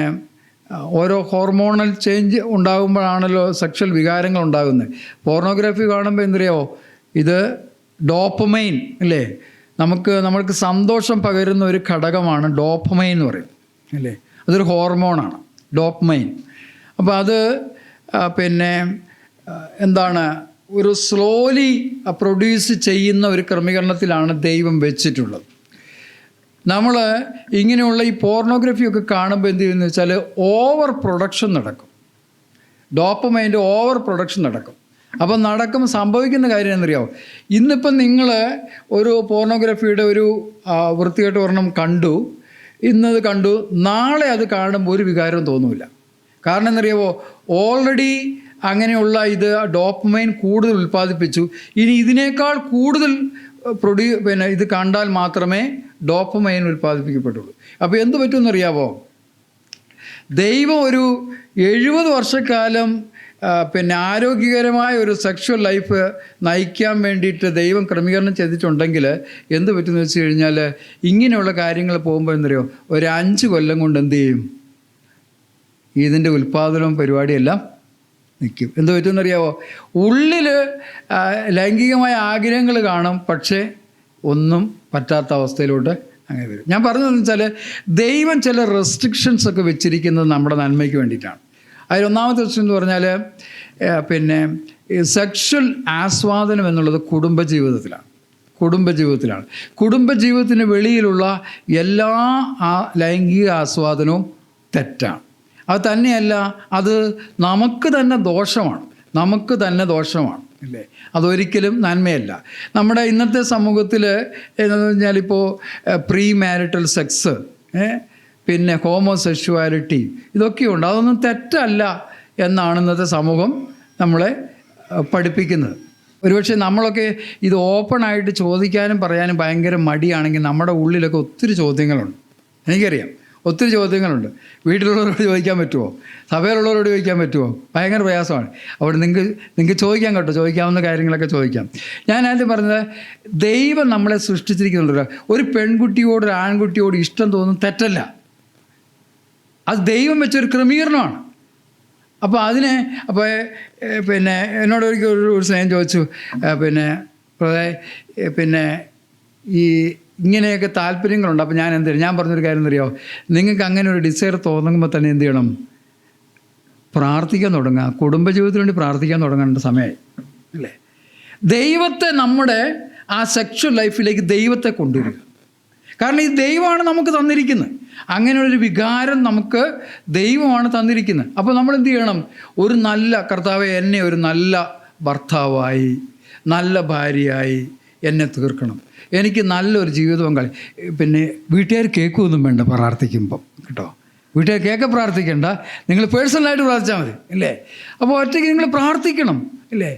Speaker 1: ഓരോ ഹോർമോണൽ ചേഞ്ച് ഉണ്ടാകുമ്പോഴാണല്ലോ സെക്ഷൽ വികാരങ്ങൾ ഉണ്ടാകുന്നത്. പോർണോഗ്രഫി കാണുമ്പോൾ എന്തറിയാമോ, ഇത് ഡോപ്പമൈൻ, അല്ലേ? നമ്മൾക്ക് സന്തോഷം പകരുന്ന ഒരു ഘടകമാണ് ഡോപ്പമൈൻ എന്ന് പറയും, അല്ലേ? അതൊരു ഹോർമോണാണ് ഡോപ്പമൈൻ. അപ്പോൾ അത് പിന്നെ ഒരു സ്ലോലി പ്രൊഡ്യൂസ് ചെയ്യുന്ന ഒരു ക്രമീകരണത്തിലാണ് ദൈവം വെച്ചിട്ടുള്ളത്. നമ്മൾ ഇങ്ങനെയുള്ള ഈ പോർണോഗ്രഫിയൊക്കെ കാണുമ്പോൾ എന്ത് ചെയ്യുമെന്ന് വെച്ചാൽ ഓവർ പ്രൊഡക്ഷൻ നടക്കും, ഡോപ്പമൈൻ്റെ ഓവർ പ്രൊഡക്ഷൻ നടക്കും. അപ്പം സംഭവിക്കുന്ന കാര്യം എന്നറിയാമോ, ഇന്നിപ്പം നിങ്ങൾ ഒരു പോർണോഗ്രഫിയുടെ ഒരു വൃത്തികെട്ട ഒരെണ്ണം കണ്ടു, ഇന്നത് കണ്ടു, നാളെ അത് കാണുമ്പോൾ ഒരു വികാരവും തോന്നില്ല. കാരണം എന്നറിയാമോ, ഓൾറെഡി അങ്ങനെയുള്ള ഇത് ഡോപ്പമൈൻ കൂടുതൽ ഉൽപ്പാദിപ്പിച്ചു. ഇനി ഇതിനേക്കാൾ കൂടുതൽ ഇത് കണ്ടാൽ മാത്രമേ ഡോപ്പമൈൻ ഉൽപ്പാദിപ്പിക്കപ്പെട്ടുള്ളൂ. അപ്പോൾ എന്ത് പറ്റുമെന്നറിയാമോ? ദൈവം ഒരു 70 വർഷക്കാലം ആരോഗ്യകരമായ ഒരു സെക്ഷൽ ലൈഫ് നയിക്കാൻ വേണ്ടിയിട്ട് ദൈവം ക്രമീകരണം ചെയ്തിട്ടുണ്ടെങ്കിൽ എന്ത് പറ്റുമെന്ന് വെച്ച് കഴിഞ്ഞാൽ, ഇങ്ങനെയുള്ള കാര്യങ്ങൾ പോകുമ്പോൾ എന്തറിയോ, ഒരു 5 കൊല്ലം കൊണ്ട് എന്ത് ചെയ്യും? ഇതിൻ്റെ ഉൽപ്പാദനവും പരിപാടിയെല്ലാം നിൽക്കും. എന്ത് പറ്റുമെന്നറിയാമോ? ഉള്ളിൽ ലൈംഗികമായ ആഗ്രഹങ്ങൾ കാണും, പക്ഷേ ഒന്നും പറ്റാത്ത അവസ്ഥയിലോട്ട് അങ്ങനെ വരും. ഞാൻ പറഞ്ഞതെന്ന് വെച്ചാൽ, ദൈവം ചില റെസ്ട്രിക്ഷൻസ് ഒക്കെ വെച്ചിരിക്കുന്നത് നമ്മുടെ നന്മയ്ക്ക് വേണ്ടിയിട്ടാണ്. അതിലൊന്നാമത്തെ പ്രശ്നം എന്ന് പറഞ്ഞാൽ സെക്ഷൽ ആസ്വാദനം എന്നുള്ളത് കുടുംബജീവിതത്തിലാണ്. കുടുംബജീവിതത്തിന് വെളിയിലുള്ള എല്ലാ ലൈംഗിക ആസ്വാദനവും തെറ്റാണ്. അത് തന്നെയല്ല, അത് നമുക്ക് തന്നെ ദോഷമാണ് അല്ലേ? അതൊരിക്കലും നന്മയല്ല. നമ്മുടെ ഇന്നത്തെ സമൂഹത്തിൽ എന്ന് പറഞ്ഞാലിപ്പോൾ പ്രീ മാരിറ്റൽ സെക്സ്, ഹോമോസെക്ഷുവാലിറ്റി, ഇതൊക്കെയുണ്ട്. അതൊന്നും തെറ്റല്ല എന്നാണ് ഇന്നത്തെ സമൂഹം നമ്മളെ പഠിപ്പിക്കുന്നത്. ഒരുപക്ഷെ നമ്മളൊക്കെ ഇത് ഓപ്പണായിട്ട് ചോദിക്കാനും പറയാനും ഭയങ്കര മടിയാണെങ്കിൽ നമ്മുടെ ഉള്ളിലൊക്കെ ഒത്തിരി ചോദ്യങ്ങളുണ്ട്. എനിക്കറിയാം, ഒത്തിരി ചോദ്യങ്ങളുണ്ട്. വീട്ടിലുള്ളവരോട് ചോദിക്കാൻ പറ്റുമോ? സഭയിലുള്ളവരോട് ചോദിക്കാൻ പറ്റുമോ? ഭയങ്കര പ്രയാസമാണ്. അവിടെ നിങ്ങൾക്ക് ചോദിക്കാം കേട്ടോ, ചോദിക്കാവുന്ന കാര്യങ്ങളൊക്കെ ചോദിക്കാം. ഞാൻ ആദ്യം പറഞ്ഞത്, ദൈവം നമ്മളെ സൃഷ്ടിച്ചിരിക്കുന്നുണ്ടല്ലോ. ഒരു പെൺകുട്ടിയോട് ഒരു ആൺകുട്ടിയോട് ഇഷ്ടം തോന്നുന്നത് തെറ്റല്ല. അത് ദൈവം വെച്ചൊരു ക്രമീകരണമാണ്. അപ്പോൾ എന്നോട് ഒരു സ്നേഹം ചോദിച്ചു, ഈ ഇങ്ങനെയൊക്കെ താല്പര്യങ്ങളുണ്ട്. അപ്പോൾ ഞാൻ ഞാൻ പറഞ്ഞൊരു കാര്യം എന്നറിയാമോ? നിങ്ങൾക്ക് അങ്ങനെ ഒരു ഡിസയർ തോന്നുമ്പോൾ തന്നെ എന്ത് ചെയ്യണം? പ്രാർത്ഥിക്കാൻ തുടങ്ങുക. കുടുംബജീവിതത്തിന് വേണ്ടി പ്രാർത്ഥിക്കാൻ തുടങ്ങേണ്ട സമയമായി അല്ലേ? ദൈവത്തെ നമ്മുടെ ആ സെക്ഷൽ ലൈഫിലേക്ക് ദൈവത്തെ കൊണ്ടുവരിക. കാരണം ഈ ദൈവമാണ് നമുക്ക് തന്നിരിക്കുന്നത്. അങ്ങനെയുള്ളൊരു വികാരം നമുക്ക് ദൈവമാണ് തന്നിരിക്കുന്നത്. അപ്പോൾ നമ്മൾ എന്ത് ചെയ്യണം? ഒരു നല്ല കർത്താവെ, എന്നെ ഒരു നല്ല ഭർത്താവായി, നല്ല ഭാര്യയായി എന്നെ തീർക്കണം. എനിക്ക് നല്ലൊരു ജീവിത പങ്കാളി. വീട്ടുകാർ കേൾക്കുകയൊന്നും വേണ്ട പ്രാർത്ഥിക്കുമ്പം കേട്ടോ. വീട്ടുകാർ കേൾക്ക പ്രാർത്ഥിക്കേണ്ട, നിങ്ങൾ പേഴ്സണലായിട്ട് പ്രാർത്ഥിച്ചാൽ മതി അല്ലേ? അപ്പോൾ ഒറ്റയ്ക്ക് നിങ്ങൾ പ്രാർത്ഥിക്കണം ഇല്ലേ?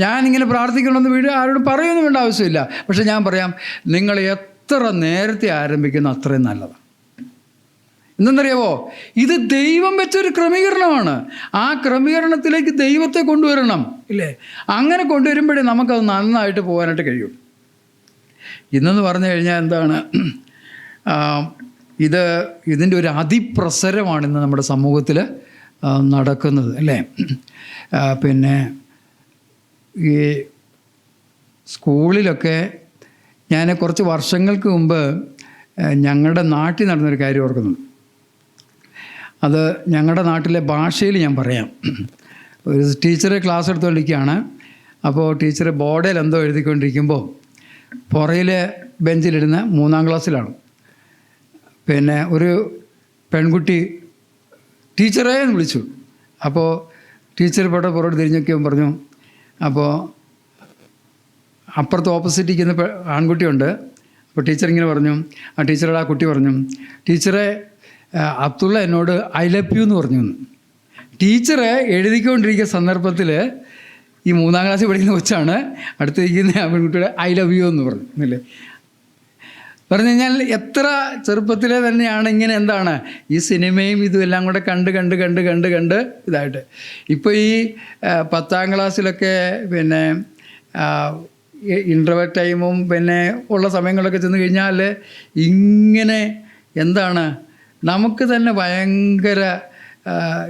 Speaker 1: ഞാനിങ്ങനെ പ്രാർത്ഥിക്കണമെന്ന് വീട് ആരോടും പറയുകയൊന്നും വേണ്ട ആവശ്യമില്ല. പക്ഷെ ഞാൻ പറയാം, നിങ്ങൾ എത്ര നേരത്തെ ആരംഭിക്കുന്ന അത്രയും നല്ലതാണ്. എന്തെന്നറിയാവോ? ഇത് ദൈവം വെച്ചൊരു ക്രമീകരണമാണ്. ആ ക്രമീകരണത്തിലേക്ക് ദൈവത്തെ കൊണ്ടുവരണം ഇല്ലേ? അങ്ങനെ കൊണ്ടുവരുമ്പോഴേ നമുക്കത് നന്നായിട്ട് പോകാനായിട്ട് കഴിയും. ഇന്നെന്ന് പറഞ്ഞു കഴിഞ്ഞാൽ എന്താണ്, ഇതിൻ്റെ ഒരു അതിപ്രസരമാണ് ഇന്ന് നമ്മുടെ സമൂഹത്തിൽ നടക്കുന്നത് അല്ലേ? ഈ സ്കൂളിലൊക്കെ ഞാൻ കുറച്ച് വർഷങ്ങൾക്ക് മുമ്പ് ഞങ്ങളുടെ നാട്ടിൽ നടന്നൊരു കാര്യം ഓർക്കുന്നുണ്ട്. അത് ഞങ്ങളുടെ നാട്ടിലെ ഭാഷയിൽ ഞാൻ പറയാം. ഒരു ടീച്ചറെ ക്ലാസ് എടുത്തുകൊണ്ടിരിക്കുകയാണ്. അപ്പോൾ ടീച്ചർ ബോർഡിൽ എന്തോ എഴുതിക്കൊണ്ടിരിക്കുമ്പോൾ പുറയിലെ ബെഞ്ചിലിരുന്ന 3-ാം ക്ലാസ്സിലാണ്. ഒരു പെൺകുട്ടി ടീച്ചറേ എന്ന് വിളിച്ചു. അപ്പോൾ ടീച്ചർ പുറത്ത് തിരിഞ്ഞൊക്കെ പറഞ്ഞു. അപ്പോൾ അപ്പുറത്ത് ഓപ്പോസിറ്റ് ഇരിക്കുന്ന ആൺകുട്ടിയുണ്ട്. അപ്പോൾ ടീച്ചർ ഇങ്ങനെ പറഞ്ഞു, ആ ടീച്ചറുടെ ആ കുട്ടി പറഞ്ഞു, ടീച്ചറെ അബ്ദുള്ള എന്നോട് ഐ ലവ് യു എന്ന് പറഞ്ഞു. ടീച്ചറെ എഴുതിക്കൊണ്ടിരിക്കുന്ന സന്ദർഭത്തിൽ ഈ 3-ാം ക്ലാസ്സിൽ പഠിക്കുന്ന കൊച്ചാണ് അടുത്തിരിക്കുന്ന ആ പെൺകുട്ടിയുടെ ഐ ലവ് യു എന്ന് പറഞ്ഞു അല്ലേ? പറഞ്ഞു കഴിഞ്ഞാൽ എത്ര ചെറുപ്പത്തിലെ തന്നെയാണ് ഇങ്ങനെ എന്താണ് ഈ സിനിമയും ഇതും എല്ലാം കൂടെ കണ്ട് ഇതായിട്ട്. ഇപ്പോൾ ഈ 10-ാം ക്ലാസ്സിലൊക്കെ ഇൻ്റർവെൽ ടൈമും ഉള്ള സമയങ്ങളൊക്കെ ചെന്ന് കഴിഞ്ഞാൽ ഇങ്ങനെ എന്താണ് നമുക്ക് തന്നെ ഭയങ്കര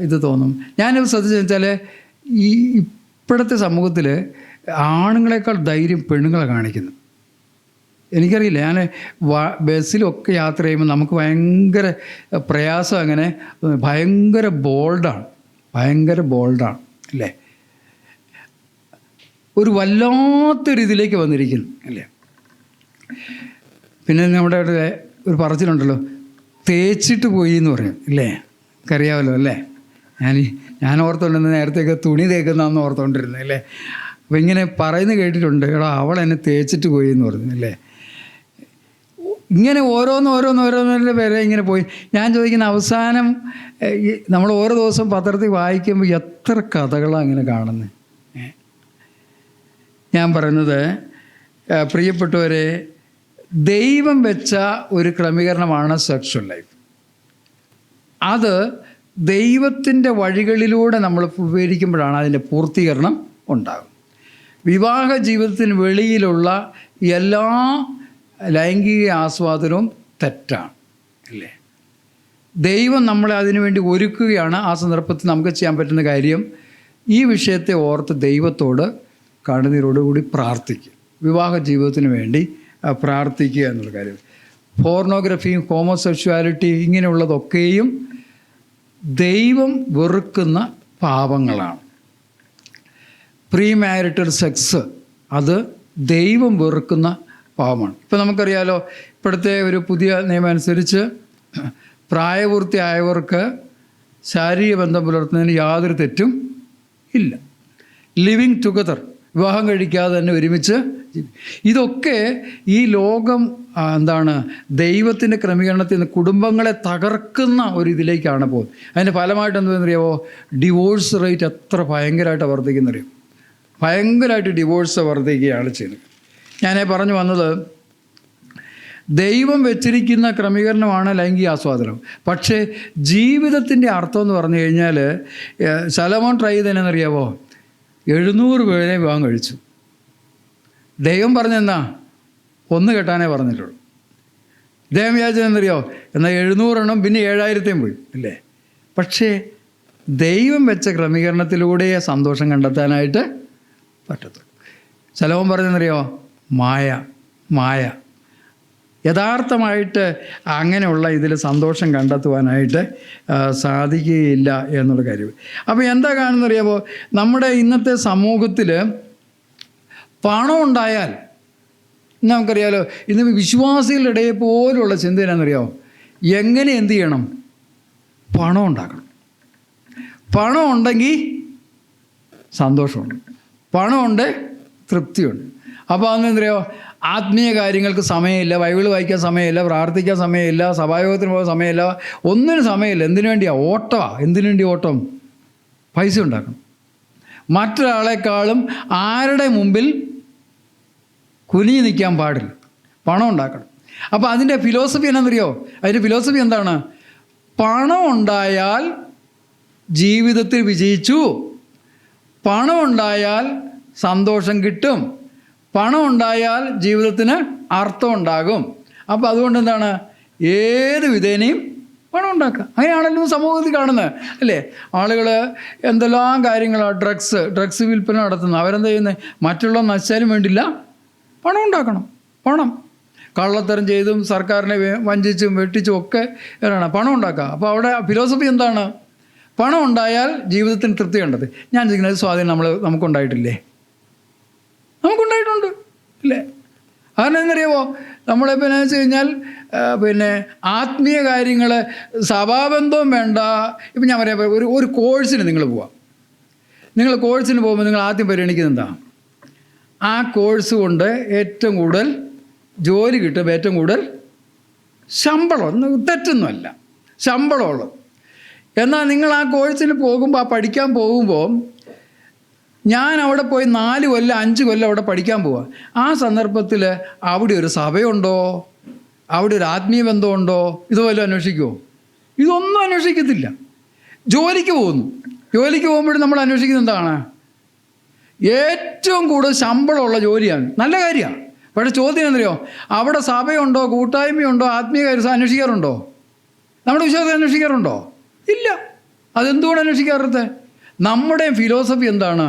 Speaker 1: ഇത് തോന്നും. ഞാനിത് ശ്രദ്ധിച്ചു വെച്ചാൽ ഇപ്പോഴത്തെ സമൂഹത്തിൽ ആണുങ്ങളെക്കാൾ ധൈര്യം പെണ്ണുങ്ങളെ കാണിക്കുന്നു. എനിക്കറിയില്ല, ഞാൻ ബസ്സിലൊക്കെ യാത്ര ചെയ്യുമ്പോൾ നമുക്ക് ഭയങ്കര പ്രയാസം. അങ്ങനെ ഭയങ്കര ബോൾഡാണ് അല്ലേ? ഒരു വല്ലാത്തൊരു ഇതിലേക്ക് വന്നിരിക്കുന്നു അല്ലേ? പിന്നെ നമ്മുടെ ഒരു പറച്ചിലുണ്ടല്ലോ, തേച്ചിട്ട് പോയി എന്ന് പറയും ഇല്ലേ? എനിക്കറിയാമല്ലോ അല്ലേ? ഞാൻ ഓർത്തുകൊണ്ടിരുന്നത് നേരത്തെയൊക്കെ തുണി തേക്കുന്നതെന്ന് ഓർത്തുകൊണ്ടിരുന്നത് അല്ലേ? അപ്പോൾ ഇങ്ങനെ പറയുന്നത് കേട്ടിട്ടുണ്ട്, എടാ അവൾ എന്നെ തേച്ചിട്ട് പോയി എന്ന് പറഞ്ഞു അല്ലേ? ഇങ്ങനെ ഓരോന്നിൻ്റെ പേരെ ഇങ്ങനെ പോയി. ഞാൻ ചോദിക്കുന്ന അവസാനം നമ്മൾ ഓരോ ദിവസം പത്രത്തിൽ വായിക്കുമ്പോൾ എത്ര കഥകളാണ് ഇങ്ങനെ കാണുന്നത്. ഞാൻ പറയുന്നത്, പ്രിയപ്പെട്ടവരെ, ദൈവം വെച്ച ഒരു ക്രമീകരണമാണ് സെക്ഷ്വൽ ലൈഫ്. അത് ദൈവത്തിൻ്റെ വഴികളിലൂടെ നമ്മൾ ഉപകരിക്കുമ്പോഴാണ് അതിൻ്റെ പൂർത്തീകരണം ഉണ്ടാകും. വിവാഹ ജീവിതത്തിന് വെളിയിലുള്ള എല്ലാ ലൈംഗിക ആസ്വാദനവും തെറ്റാണ്, അല്ലേ? ദൈവം നമ്മളെ അതിനുവേണ്ടി ഒരുക്കുകയാണ്. ആ സന്ദർഭത്തിൽ നമുക്ക് ചെയ്യാൻ പറ്റുന്ന കാര്യം ഈ വിഷയത്തെ ഓർത്ത് ദൈവത്തോട് കണ്ണുനീരോടുകൂടി പ്രാർത്ഥിക്കുക, വിവാഹ ജീവിതത്തിന് വേണ്ടി പ്രാർത്ഥിക്കുക എന്നുള്ള കാര്യം. പോർണോഗ്രഫിയും ഹോമോസെക്ഷുവാലിറ്റി ഇങ്ങനെയുള്ളതൊക്കെയും ദൈവം വെറുക്കുന്ന പാപങ്ങളാണ്. പ്രീ മാരിറ്റൽ സെക്സ് അത് ദൈവം വെറുക്കുന്ന പാപമാണ്. ഇപ്പോൾ നമുക്കറിയാലോ, ഇപ്പോഴത്തെ ഒരു പുതിയ നിയമം അനുസരിച്ച് പ്രായപൂർത്തിയായവർക്ക് ശാരീരിക ബന്ധം പുലർത്തുന്നതിന് യാതൊരു തെറ്റും ഇല്ല. ലിവിങ് ടുഗദർ, വിവാഹം കഴിക്കാതെ തന്നെ ഒരുമിച്ച്. ഇതൊക്കെ ഈ ലോകം ദൈവത്തിൻ്റെ ക്രമീകരണത്തിൽ നിന്ന് കുടുംബങ്ങളെ തകർക്കുന്ന ഒരു ഇതിലേക്കാണ് പോകുന്നത്. അതിൻ്റെ ഫലമായിട്ട് എന്താണെന്നറിയാമോ? ഡിവോഴ്സ് റേറ്റ് എത്ര ഭയങ്കരമായിട്ട് വർദ്ധിക്കുന്നറിയും. ഭയങ്കരമായിട്ട് ഡിവോഴ്സ് വർദ്ധിക്കുകയാണ് ചെയ്യുന്നത്. ഞാൻ പറഞ്ഞു വന്നത്, ദൈവം വെച്ചിരിക്കുന്ന ക്രമീകരണമാണ് ലൈംഗിക ആസ്വാദനം. പക്ഷേ ജീവിതത്തിൻ്റെ അർത്ഥം എന്ന് പറഞ്ഞു കഴിഞ്ഞാൽ, ശലോമോൻ ട്രൈ ചെയ്തതെന്നറിയാമോ? 700 പേരെ വിവാഹം കഴിച്ചു. ദൈവം പറഞ്ഞെന്നാ 1 കെട്ടാനേ പറഞ്ഞിട്ടുള്ളൂ. ദൈവം വിചാരിച്ചതെന്നറിയോ? എന്നാൽ 700 പിന്നെ 7000 പോയി, അല്ലേ? പക്ഷേ ദൈവം വെച്ച ക്രമീകരണത്തിലൂടെ സന്തോഷം കണ്ടെത്താനായിട്ട് പറ്റത്തുള്ളൂ. ശലോമോൻ പറഞ്ഞെന്നറിയോ? മായ. യഥാർത്ഥമായിട്ട് അങ്ങനെയുള്ള ഇതിൽ സന്തോഷം കണ്ടെത്തുവാനായിട്ട് സാധിക്കുകയില്ല എന്നുള്ള കാര്യം. അപ്പോൾ എന്താ കാണുന്നറിയാമോ? നമ്മുടെ ഇന്നത്തെ സമൂഹത്തിൽ പണം ഉണ്ടായാൽ, നമുക്കറിയാലോ, ഇന്ന് വിശ്വാസികളുടെ ഇടയിൽ പോലുള്ള ചിന്ത എന്നാണെന്നറിയാമോ? എങ്ങനെ എന്ത് ചെയ്യണം? പണം ഉണ്ടാക്കണം. പണം ഉണ്ടെങ്കിൽ സന്തോഷമുണ്ട്, പണമുണ്ട് തൃപ്തിയുണ്ട്. അപ്പോൾ അതെന്തറിയാമോ? ആത്മീയ കാര്യങ്ങൾക്ക് സമയമില്ല, ബൈബിൾ വായിക്കാൻ സമയമില്ല, പ്രാർത്ഥിക്കാൻ സമയമില്ല, സഭായോഗത്തിന് പോകാൻ സമയമില്ല, ഒന്നിനും സമയമില്ല. എന്തിനു വേണ്ടിയാണ്? ഓട്ടമാണ്. എന്തിനു വേണ്ടി ഓട്ടം? പൈസ ഉണ്ടാക്കണം. മറ്റൊരാളെക്കാളും ആരുടെ മുമ്പിൽ കുനിഞ്ഞു നിൽക്കാൻ പാടില്ല, പണം ഉണ്ടാക്കണം. അപ്പോൾ അതിൻ്റെ ഫിലോസഫി എന്നാണെന്നറിയോ? അതിൻ്റെ ഫിലോസഫി എന്താണ്? പണം ഉണ്ടായാൽ ജീവിതത്തിൽ വിജയിച്ചു, പണം ഉണ്ടായാൽ സന്തോഷം കിട്ടും, പണം ഉണ്ടായാൽ ജീവിതത്തിന് അർത്ഥം ഉണ്ടാകും. അപ്പോൾ അതുകൊണ്ട് എന്താണ്? ഏത് വിധേനയും പണം ഉണ്ടാക്കുക. അങ്ങനെയാണല്ലോ സമൂഹത്തിൽ കാണുന്നത്, അല്ലേ? ആളുകൾ എന്തെല്ലാം കാര്യങ്ങളാണ്, ഡ്രഗ്സ് വിൽപ്പന നടത്തുന്നത്. അവരെന്താ ചെയ്യുന്നത്? മറ്റുള്ള നശിച്ചാലും വേണ്ടില്ല, പണം ഉണ്ടാക്കണം. പണം കള്ളത്തരം ചെയ്തും സർക്കാരിനെ വഞ്ചിച്ചും വെട്ടിച്ചും ഒക്കെ എന്താണ് പണം ഉണ്ടാക്കുക. അപ്പോൾ അവിടെ ഫിലോസഫി എന്താണ്? പണം ഉണ്ടായാൽ ജീവിതത്തിന് തൃപ്തി കണ്ടത്. ഞാൻ ചോദിക്കുന്നത്, സ്വാധീനം നമുക്കുണ്ടായിട്ടില്ലേ? നമുക്കുണ്ടായിട്ടുണ്ട്, ഇല്ലേ? അതിനെന്നറിയാമോ? നമ്മളിപ്പോൾ എന്നാ വെച്ച് കഴിഞ്ഞാൽ ആത്മീയ കാര്യങ്ങൾ, സഭാബന്ധവും വേണ്ട. ഇപ്പം ഞാൻ പറയാം, ഒരു കോഴ്സിന് നിങ്ങൾ പോവാം. നിങ്ങൾ കോഴ്സിന് പോകുമ്പോൾ നിങ്ങൾ ആദ്യം പരിഗണിക്കുന്നത് എന്താ? ആ കോഴ്സ് കൊണ്ട് ഏറ്റവും കൂടുതൽ ജോലി കിട്ടും, ഏറ്റവും കൂടുതൽ ശമ്പളം. തെറ്റൊന്നുമല്ല, ശമ്പളമുള്ളത്. എന്നാൽ നിങ്ങൾ ആ കോഴ്സിന് പോകുമ്പോൾ, ആ പഠിക്കാൻ പോകുമ്പോൾ, ഞാൻ അവിടെ പോയി 4 കൊല്ലം 5 കൊല്ലം അവിടെ പഠിക്കാൻ പോവുക. ആ സന്ദർഭത്തിൽ അവിടെ ഒരു സഭയുണ്ടോ, അവിടെ ഒരു ആത്മീയ ബന്ധമുണ്ടോ, ഇതുപോലെ അന്വേഷിക്കുമോ? ഇതൊന്നും അന്വേഷിക്കത്തില്ല. ജോലിക്ക് പോകുന്നു. ജോലിക്ക് പോകുമ്പോഴും നമ്മൾ അന്വേഷിക്കുന്നത് എന്താണ്? ഏറ്റവും കൂടുതൽ ശമ്പളമുള്ള ജോലിയാണ്. നല്ല കാര്യമാണ്. പക്ഷേ ചോദ്യം എന്തറിയോ? അവിടെ സഭയുണ്ടോ, കൂട്ടായ്മയുണ്ടോ, ആത്മീയ കാര്യം അന്വേഷിക്കാറുണ്ടോ? നമ്മുടെ വിശ്വാസം അന്വേഷിക്കാറുണ്ടോ? ഇല്ല. അതെന്തുകൊണ്ട് അന്വേഷിക്കാറുള്ളത്? നമ്മുടെ ഫിലോസഫി എന്താണ്?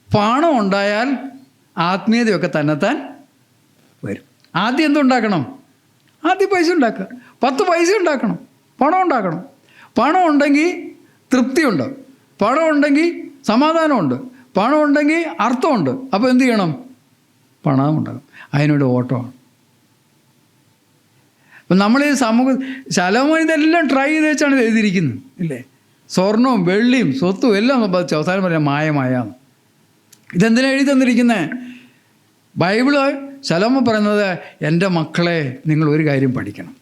Speaker 1: പണം ഉണ്ടായാൽ ആത്മീയതയൊക്കെ തന്നെത്താൻ വരും. ആദ്യം എന്തുണ്ടാക്കണം? ആദ്യം പൈസ ഉണ്ടാക്കുക. 10 പൈസ ഉണ്ടാക്കണം, പണം ഉണ്ടാക്കണം. പണം ഉണ്ടെങ്കിൽ തൃപ്തിയുണ്ട്, പണം ഉണ്ടെങ്കിൽ സമാധാനമുണ്ട്, പണം ഉണ്ടെങ്കിൽ അർത്ഥമുണ്ട്. അപ്പോൾ എന്ത് ചെയ്യണം? പണം ഉണ്ടാകും. അതിനോട് ഓട്ടമാണ്. അപ്പം നമ്മൾ ഈ ശലോമോൻ ഇതെല്ലാം ട്രൈ ചെയ്ത് വെച്ചാണ് ഇത് എഴുതിയിരിക്കുന്നത്, ഇല്ലേ? സ്വർണവും വെള്ളിയും സ്വത്തും എല്ലാം സംബന്ധിച്ച് അവസാനം പറയാം മായമായാന്ന്. ഇതെന്തിനാണ് എഴുതി തന്നിരിക്കുന്നത്? ബൈബിള് ശലോമോൻ പറയുന്നത്, എൻ്റെ മക്കളെ നിങ്ങൾ ഒരു കാര്യം പഠിക്കണം.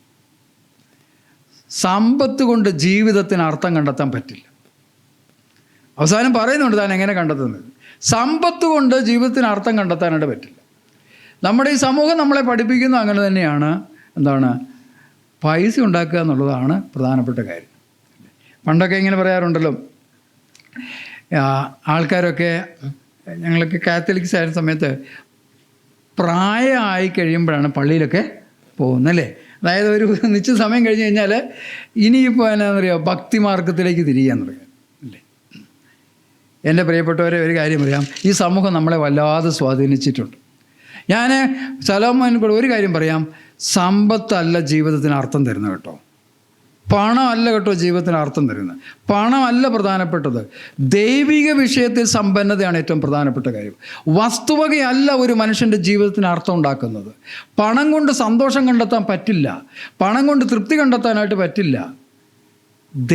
Speaker 1: സമ്പത്ത് കൊണ്ട് ജീവിതത്തിന് അർത്ഥം കണ്ടെത്താൻ പറ്റില്ല. അവസാനം പറയുന്നുണ്ട് താൻ എങ്ങനെ കണ്ടെത്തുന്നത്. സമ്പത്ത് കൊണ്ട് ജീവിതത്തിന് അർത്ഥം കണ്ടെത്താനായിട്ട് പറ്റില്ല. നമ്മുടെ ഈ സമൂഹം നമ്മളെ പഠിപ്പിക്കുന്നത് അങ്ങനെ തന്നെയാണ്. എന്താണ്? പൈസ ഉണ്ടാക്കുക എന്നുള്ളതാണ് പ്രധാനപ്പെട്ട കാര്യം. പണ്ടൊക്കെ ഇങ്ങനെ പറയാറുണ്ടല്ലോ, ആൾക്കാരൊക്കെ, ഞങ്ങളൊക്കെ കാത്തലിക്സ് ആയ സമയത്ത് പ്രായമായി കഴിയുമ്പോഴാണ് പള്ളിയിലൊക്കെ പോകുന്നല്ലേ. അതായത് ഒരു നിശ്ചിത സമയം കഴിഞ്ഞ് കഴിഞ്ഞാൽ ഇനിയിപ്പോൾ എന്നാ പറയുക, ഭക്തി മാർഗത്തിലേക്ക് തിരിയാന്ന് പറയാം അല്ലേ. എൻ്റെ പ്രിയപ്പെട്ടവരെ, ഒരു കാര്യം പറയാം, ഈ സമൂഹം നമ്മളെ വല്ലാതെ സ്വാധീനിച്ചിട്ടുണ്ട്. ഞാൻ ശലോമോനോട് ഒരു കാര്യം പറയാം, സമ്പത്തല്ല ജീവിതത്തിന് അർത്ഥം തരുന്നത് കേട്ടോ. പണമല്ല കേട്ടോ ജീവിതത്തിന് അർത്ഥം തരുന്നത്. പണമല്ല പ്രധാനപ്പെട്ടത്. ദൈവിക വിഷയത്തിൽ സമ്പന്നതയാണ് ഏറ്റവും പ്രധാനപ്പെട്ട കാര്യം. വസ്തുവകയല്ല ഒരു മനുഷ്യൻ്റെ ജീവിതത്തിന് അർത്ഥം ഉണ്ടാക്കുന്നത്. പണം കൊണ്ട് സന്തോഷം കണ്ടെത്താൻ പറ്റില്ല, പണം കൊണ്ട് തൃപ്തി കണ്ടെത്താനായിട്ട് പറ്റില്ല.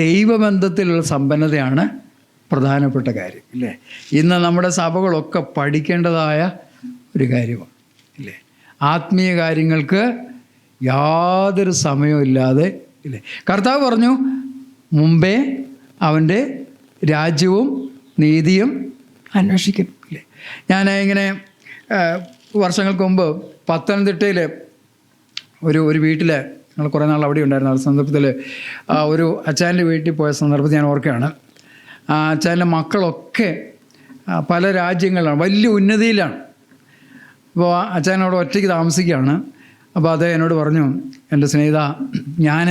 Speaker 1: ദൈവബന്ധത്തിലുള്ള സമ്പന്നതയാണ് പ്രധാനപ്പെട്ട കാര്യം ഇല്ലേ. ഇന്ന് നമ്മുടെ സഭകളൊക്കെ പഠിക്കേണ്ടതായ ഒരു കാര്യമാണ് ഇല്ലേ. ആത്മീയ കാര്യങ്ങൾക്ക് യാതൊരു സമയവും ഇല്ലാതെ ഇല്ലേ. കർത്താവ് പറഞ്ഞു, മുമ്പേ അവൻ്റെ രാജ്യവും നീതിയും അന്വേഷിക്കും ഇല്ലേ. ഞാൻ ഇങ്ങനെ വർഷങ്ങൾക്ക് മുമ്പ് പത്തനംതിട്ടയിൽ ഒരു വീട്ടിൽ, ഞങ്ങൾ കുറേ നാൾ അവിടെ ഉണ്ടായിരുന്നു. ആ സന്ദർഭത്തിൽ ഒരു അച്ചായൻ്റെ വീട്ടിൽ പോയ സന്ദർഭത്തിൽ ഞാൻ ഓർക്കുകയാണ്. ആ അച്ചായൻ്റെ മക്കളൊക്കെ പല രാജ്യങ്ങളിലാണ്, വലിയ ഉന്നതിയിലാണ്. അപ്പോൾ അച്ചായനോട് ഒറ്റയ്ക്ക് താമസിക്കുകയാണ്. അപ്പോൾ അത് എന്നോട് പറഞ്ഞു, എൻ്റെ സ്നേഹിത, ഞാൻ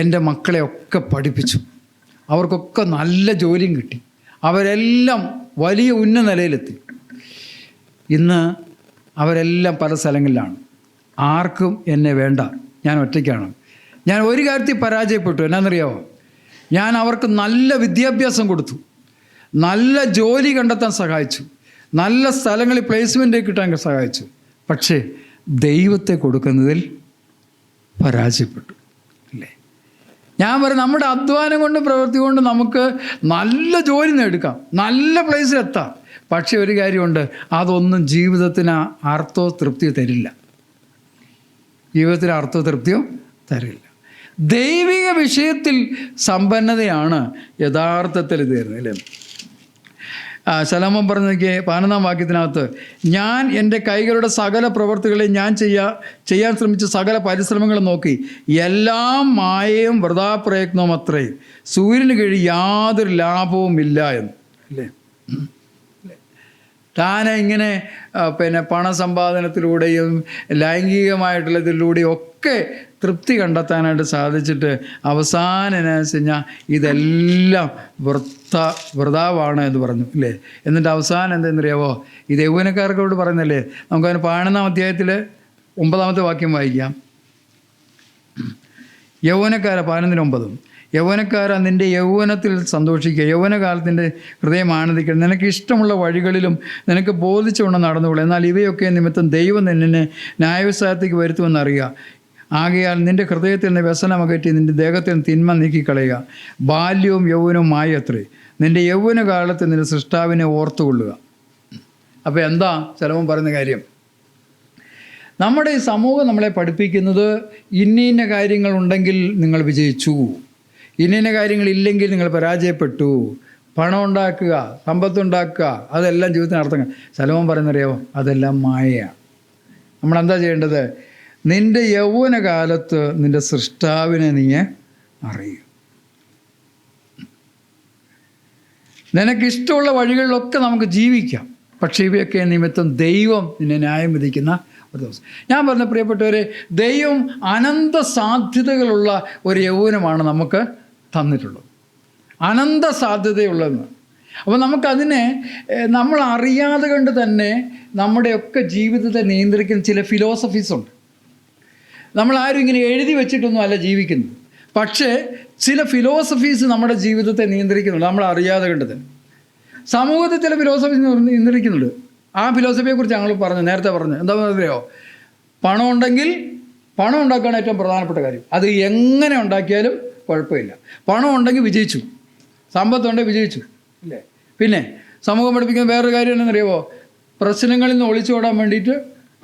Speaker 1: എൻ്റെ മക്കളെ ഒക്കെ പഠിപ്പിച്ചു, അവർക്കൊക്കെ നല്ല ജോലിയും കിട്ടി, അവരെല്ലാം വലിയ ഉന്നത നിലയിലെത്തി. ഇന്ന് അവരെല്ലാം പല സ്ഥലങ്ങളിലാണ്. ആർക്കും എന്നെ വേണ്ട, ഞാൻ ഒറ്റയ്ക്കാണ്. ഞാൻ ഒരു കാര്യത്തിൽ പരാജയപ്പെട്ടു. എന്നാണെന്നറിയാമോ? ഞാൻ അവർക്ക് നല്ല വിദ്യാഭ്യാസം കൊടുത്തു, നല്ല ജോലി കണ്ടെത്താൻ സഹായിച്ചു, നല്ല സ്ഥലങ്ങളിൽ പ്ലേസ്മെൻ്റ് കിട്ടാൻ സഹായിച്ചു. പക്ഷേ ദൈവത്തെ കൊടുക്കുന്നതിൽ പരാജയപ്പെട്ടു അല്ലേ. ഞാൻ പറയും, നമ്മുടെ അധ്വാനം കൊണ്ട് പ്രവൃത്തി കൊണ്ട് നമുക്ക് നല്ല ജോലി നേടുക്കാം, നല്ല പ്ലേസിലെത്താം. പക്ഷേ ഒരു കാര്യമുണ്ട്, അതൊന്നും ജീവിതത്തിന് അർത്ഥമോ തൃപ്തിയോ തരില്ല. ജീവിതത്തിന് അർത്ഥമോ തൃപ്തിയോ തരില്ല. ദൈവിക വിഷയത്തിൽ സമ്പന്നതയാണ് യഥാർത്ഥത്തിൽ ഇത് തരുന്നത് അല്ലേ. ശലോമോൻ പറഞ്ഞ 15-ാം വാക്യത്തിനകത്ത്, ഞാൻ എൻ്റെ കൈകളുടെ സകല പ്രവൃത്തികളെയും ഞാൻ ചെയ്യാൻ ശ്രമിച്ച സകല പരിശ്രമങ്ങളും നോക്കി, എല്ലാം മായയും വൃഥാപ്രയത്നവും അത്രേ, സൂര്യന് കീഴിൽ യാതൊരു ലാഭവും ഇല്ല എന്ന് അല്ലേ. താൻ ഇങ്ങനെ പണസമ്പാദനത്തിലൂടെയും ലൈംഗികമായിട്ടുള്ളതിലൂടെയും ഒക്കെ തൃപ്തി കണ്ടെത്താനായിട്ട് സാധിച്ചിട്ട് അവസാനം എന്നാ വെച്ച് കഴിഞ്ഞാൽ ഇതെല്ലാം വൃഥാവാണ് എന്ന് പറഞ്ഞു ഇല്ലേ. എന്നിട്ട് അവസാനം എന്തെന്നറിയാവോ, ഇത് യൗവനക്കാർക്കോട് പറയുന്നല്ലേ. നമുക്കതിന് 12-ാം അധ്യായത്തിൽ 9-ാമത്തെ വാക്യം വായിക്കാം. യൗവനക്കാര 11:9, യൗവനക്കാരാ നിൻ്റെ യൗവനത്തിൽ സന്തോഷിക്കുക, യൗവനകാലത്തിൻ്റെ ഹൃദയം ആനന്ദിക്കുക, നിനക്ക് ഇഷ്ടമുള്ള വഴികളിലും നിനക്ക് ബോധിച്ചുകൊണ്ട് നടന്നുകൊള്ളു. എന്നാൽ ഇവയൊക്കെ നിമിത്തം ദൈവം നിന്നെ ന്യായവിസ്താരത്തേക്ക് വരുത്തുമെന്നറിയുക. ആകയാൽ നിൻ്റെ ഹൃദയത്തിൽ നിന്ന് വ്യസനം അകറ്റി നിൻ്റെ ദേഹത്തിൽ നിന്ന് തിന്മ നീക്കിക്കളയുക. ബാല്യവും യൗവനവും മായി അത്രേ, നിൻ്റെ യൗവനകാലത്ത് നിൻ്റെ സൃഷ്ടാവിനെ ഓർത്തുകൊള്ളുക. അപ്പോൾ എന്താ ശലോമോൻ പറയുന്ന കാര്യം? നമ്മുടെ ഈ സമൂഹം നമ്മളെ പഠിപ്പിക്കുന്നത്, ഇന്ന കാര്യങ്ങളുണ്ടെങ്കിൽ നിങ്ങൾ വിജയിച്ചു, ഇന്ന കാര്യങ്ങളില്ലെങ്കിൽ നിങ്ങൾ പരാജയപ്പെട്ടു, പണം ഉണ്ടാക്കുക, സമ്പത്തുണ്ടാക്കുക, അതെല്ലാം ജീവിതത്തിന് അർത്ഥങ്ങൾ. ശലോമോൻ പറയുന്നറിയാമോ, അതെല്ലാം മായയാണ്. നമ്മളെന്താ ചെയ്യേണ്ടത്? നിൻ്റെ യൗവനകാലത്ത് നിൻ്റെ സൃഷ്ടാവിനെ നീ അറിയുക. നിനക്കിഷ്ടമുള്ള വഴികളിലൊക്കെ നമുക്ക് ജീവിക്കാം, പക്ഷേ ഇവയൊക്കെ നിമിത്തം ദൈവം നിന്നെ ന്യായം വിധിക്കുന്ന ഒരു ദിവസം. ഞാൻ പറഞ്ഞ പ്രിയപ്പെട്ടവരെ, ദൈവം അനന്ത സാധ്യതകളുള്ള ഒരു യൗവനമാണ് നമുക്ക് തന്നിട്ടുള്ളത്, അനന്ത സാധ്യതയുള്ളതെന്ന്. അപ്പോൾ നമുക്കതിനെ നമ്മൾ അറിയാതെ കൊണ്ട് തന്നെ നമ്മുടെയൊക്കെ ജീവിതത്തെ നിയന്ത്രിക്കുന്ന ചില ഫിലോസഫീസ് ഉണ്ട്. നമ്മളാരും ഇങ്ങനെ എഴുതി വെച്ചിട്ടൊന്നും അല്ല ജീവിക്കുന്നത്, പക്ഷേ ചില ഫിലോസഫീസ് നമ്മുടെ ജീവിതത്തെ നിയന്ത്രിക്കുന്നുണ്ട്, നമ്മൾ അറിയാതെ കൊണ്ട് തന്നെ. സമൂഹത്തിൽ ചില ഫിലോസഫീസ് നിയന്ത്രിക്കുന്നുണ്ട്. ആ ഫിലോസഫിയെക്കുറിച്ച് ഞങ്ങൾ നേരത്തെ പറഞ്ഞു. എന്താ പറയുക, പണം ഉണ്ടെങ്കിൽ പണം ഉണ്ടാക്കുകയാണ് ഏറ്റവും പ്രധാനപ്പെട്ട കാര്യം. അത് എങ്ങനെ ഉണ്ടാക്കിയാലും കുഴപ്പമില്ല. പണം ഉണ്ടെങ്കിൽ വിജയിച്ചു, സമ്പത്തുണ്ടെങ്കിൽ വിജയിച്ചു ഇല്ലേ. പിന്നെ സമൂഹം പഠിപ്പിക്കുന്ന വേറൊരു കാര്യം എന്താണെന്നറിയാമോ? പ്രശ്നങ്ങളിൽ നിന്ന് ഒളിച്ചോടാൻ വേണ്ടിയിട്ട്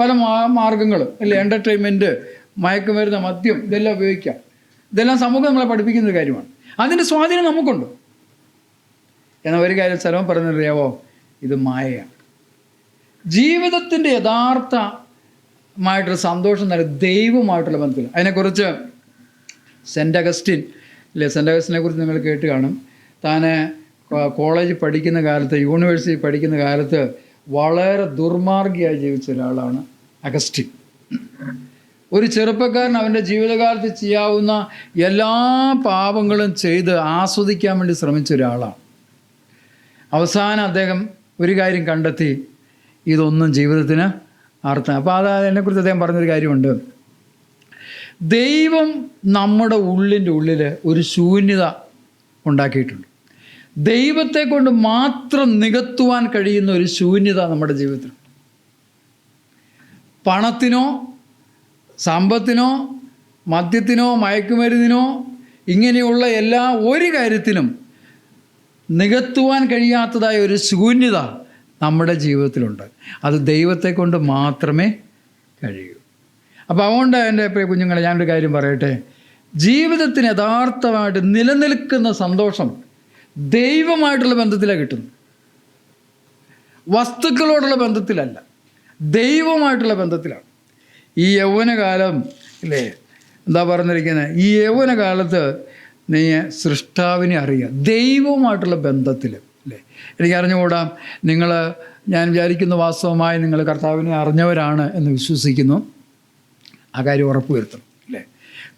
Speaker 1: പല മാർഗങ്ങൾ അല്ലേ, എൻ്റർടൈൻമെൻറ്റ്, മയക്കുമരുന്ന്, മദ്യം, ഇതെല്ലാം ഉപയോഗിക്കാം. ഇതെല്ലാം സമൂഹം നമ്മളെ പഠിപ്പിക്കുന്ന ഒരു കാര്യമാണ്. അതിൻ്റെ സ്വാധീനം നമുക്കുണ്ട്. എന്നാൽ ഒരു കാര്യം സ്ഥലം പറഞ്ഞറിയാവോ, ഇത് മായയാണ്. ജീവിതത്തിൻ്റെ യഥാർത്ഥമായിട്ടൊരു സന്തോഷം നൽകുന്ന ദൈവമായിട്ടുള്ള ബന്ധത്തിൽ. അതിനെക്കുറിച്ച് സെൻറ്റ് അഗസ്റ്റിൻ അല്ലേ, സെൻറ്റ് അഗസ്റ്റിനെ കുറിച്ച് നിങ്ങൾ കേട്ട് കാണും. താൻ കോളേജിൽ പഠിക്കുന്ന കാലത്ത്, യൂണിവേഴ്സിറ്റി പഠിക്കുന്ന കാലത്ത് വളരെ ദുർമാർഗിയായി ജീവിച്ച ഒരാളാണ് അഗസ്റ്റിൻ. ഒരു ചെറുപ്പക്കാരൻ അവൻ്റെ ജീവിതകാലത്ത് ചെയ്യാവുന്ന എല്ലാ പാപങ്ങളും ചെയ്ത് ആസ്വദിക്കാൻ വേണ്ടി ശ്രമിച്ച ഒരാളാണ്. അവസാനം അദ്ദേഹം ഒരു കാര്യം കണ്ടെത്തി, ഇതൊന്നും ജീവിതത്തിന് അർത്ഥം. അപ്പോൾ അതിനെക്കുറിച്ച് അദ്ദേഹം പറഞ്ഞൊരു കാര്യമുണ്ട്. ദൈവം നമ്മുടെ ഉള്ളിൻ്റെ ഉള്ളിൽ ഒരു ശൂന്യത ഉണ്ടാക്കിയിട്ടുണ്ട്. ദൈവത്തെ കൊണ്ട് മാത്രം നികത്തുവാൻ കഴിയുന്ന ഒരു ശൂന്യത നമ്മുടെ ജീവിതത്തിൽ. പണത്തിനോ സമ്പത്തിനോ മദ്യത്തിനോ മയക്കുമരുന്നിനോ ഇങ്ങനെയുള്ള എല്ലാ ഒരു കാര്യത്തിനും നികത്തുവാൻ കഴിയാത്തതായ ഒരു ശൂന്യത നമ്മുടെ ജീവിതത്തിലുണ്ട്. അത് ദൈവത്തെ കൊണ്ട് മാത്രമേ കഴിയൂ. അപ്പോൾ അതുകൊണ്ട് എൻ്റെ പ്രിയ കുഞ്ഞുങ്ങളെ, ഞാനൊരു കാര്യം പറയട്ടെ. ജീവിതത്തിന് യഥാർത്ഥമായിട്ട് നിലനിൽക്കുന്ന സന്തോഷം ദൈവമായിട്ടുള്ള ബന്ധത്തിലാണ് കിട്ടുന്നത്. വസ്തുക്കളോടുള്ള ബന്ധത്തിലല്ല, ദൈവമായിട്ടുള്ള ബന്ധത്തിലാണ്. ഈ യൗവനകാലം ഇല്ലേ, എന്താ പറഞ്ഞിരിക്കുന്നത്, ഈ യൗവനകാലത്ത് നീ സൃഷ്ടാവിനെ അറിയുക, ദൈവവുമായിട്ടുള്ള ബന്ധത്തിൽ അല്ലേ. എനിക്ക് അറിഞ്ഞുകൂടാ, ഞാൻ വിചാരിക്കുന്ന വാസ്തവമായി നിങ്ങൾ കർത്താവിനെ അറിഞ്ഞവരാണ് എന്ന് വിശ്വസിക്കുന്നു. ആ കാര്യം ഉറപ്പുവരുത്തണം അല്ലേ.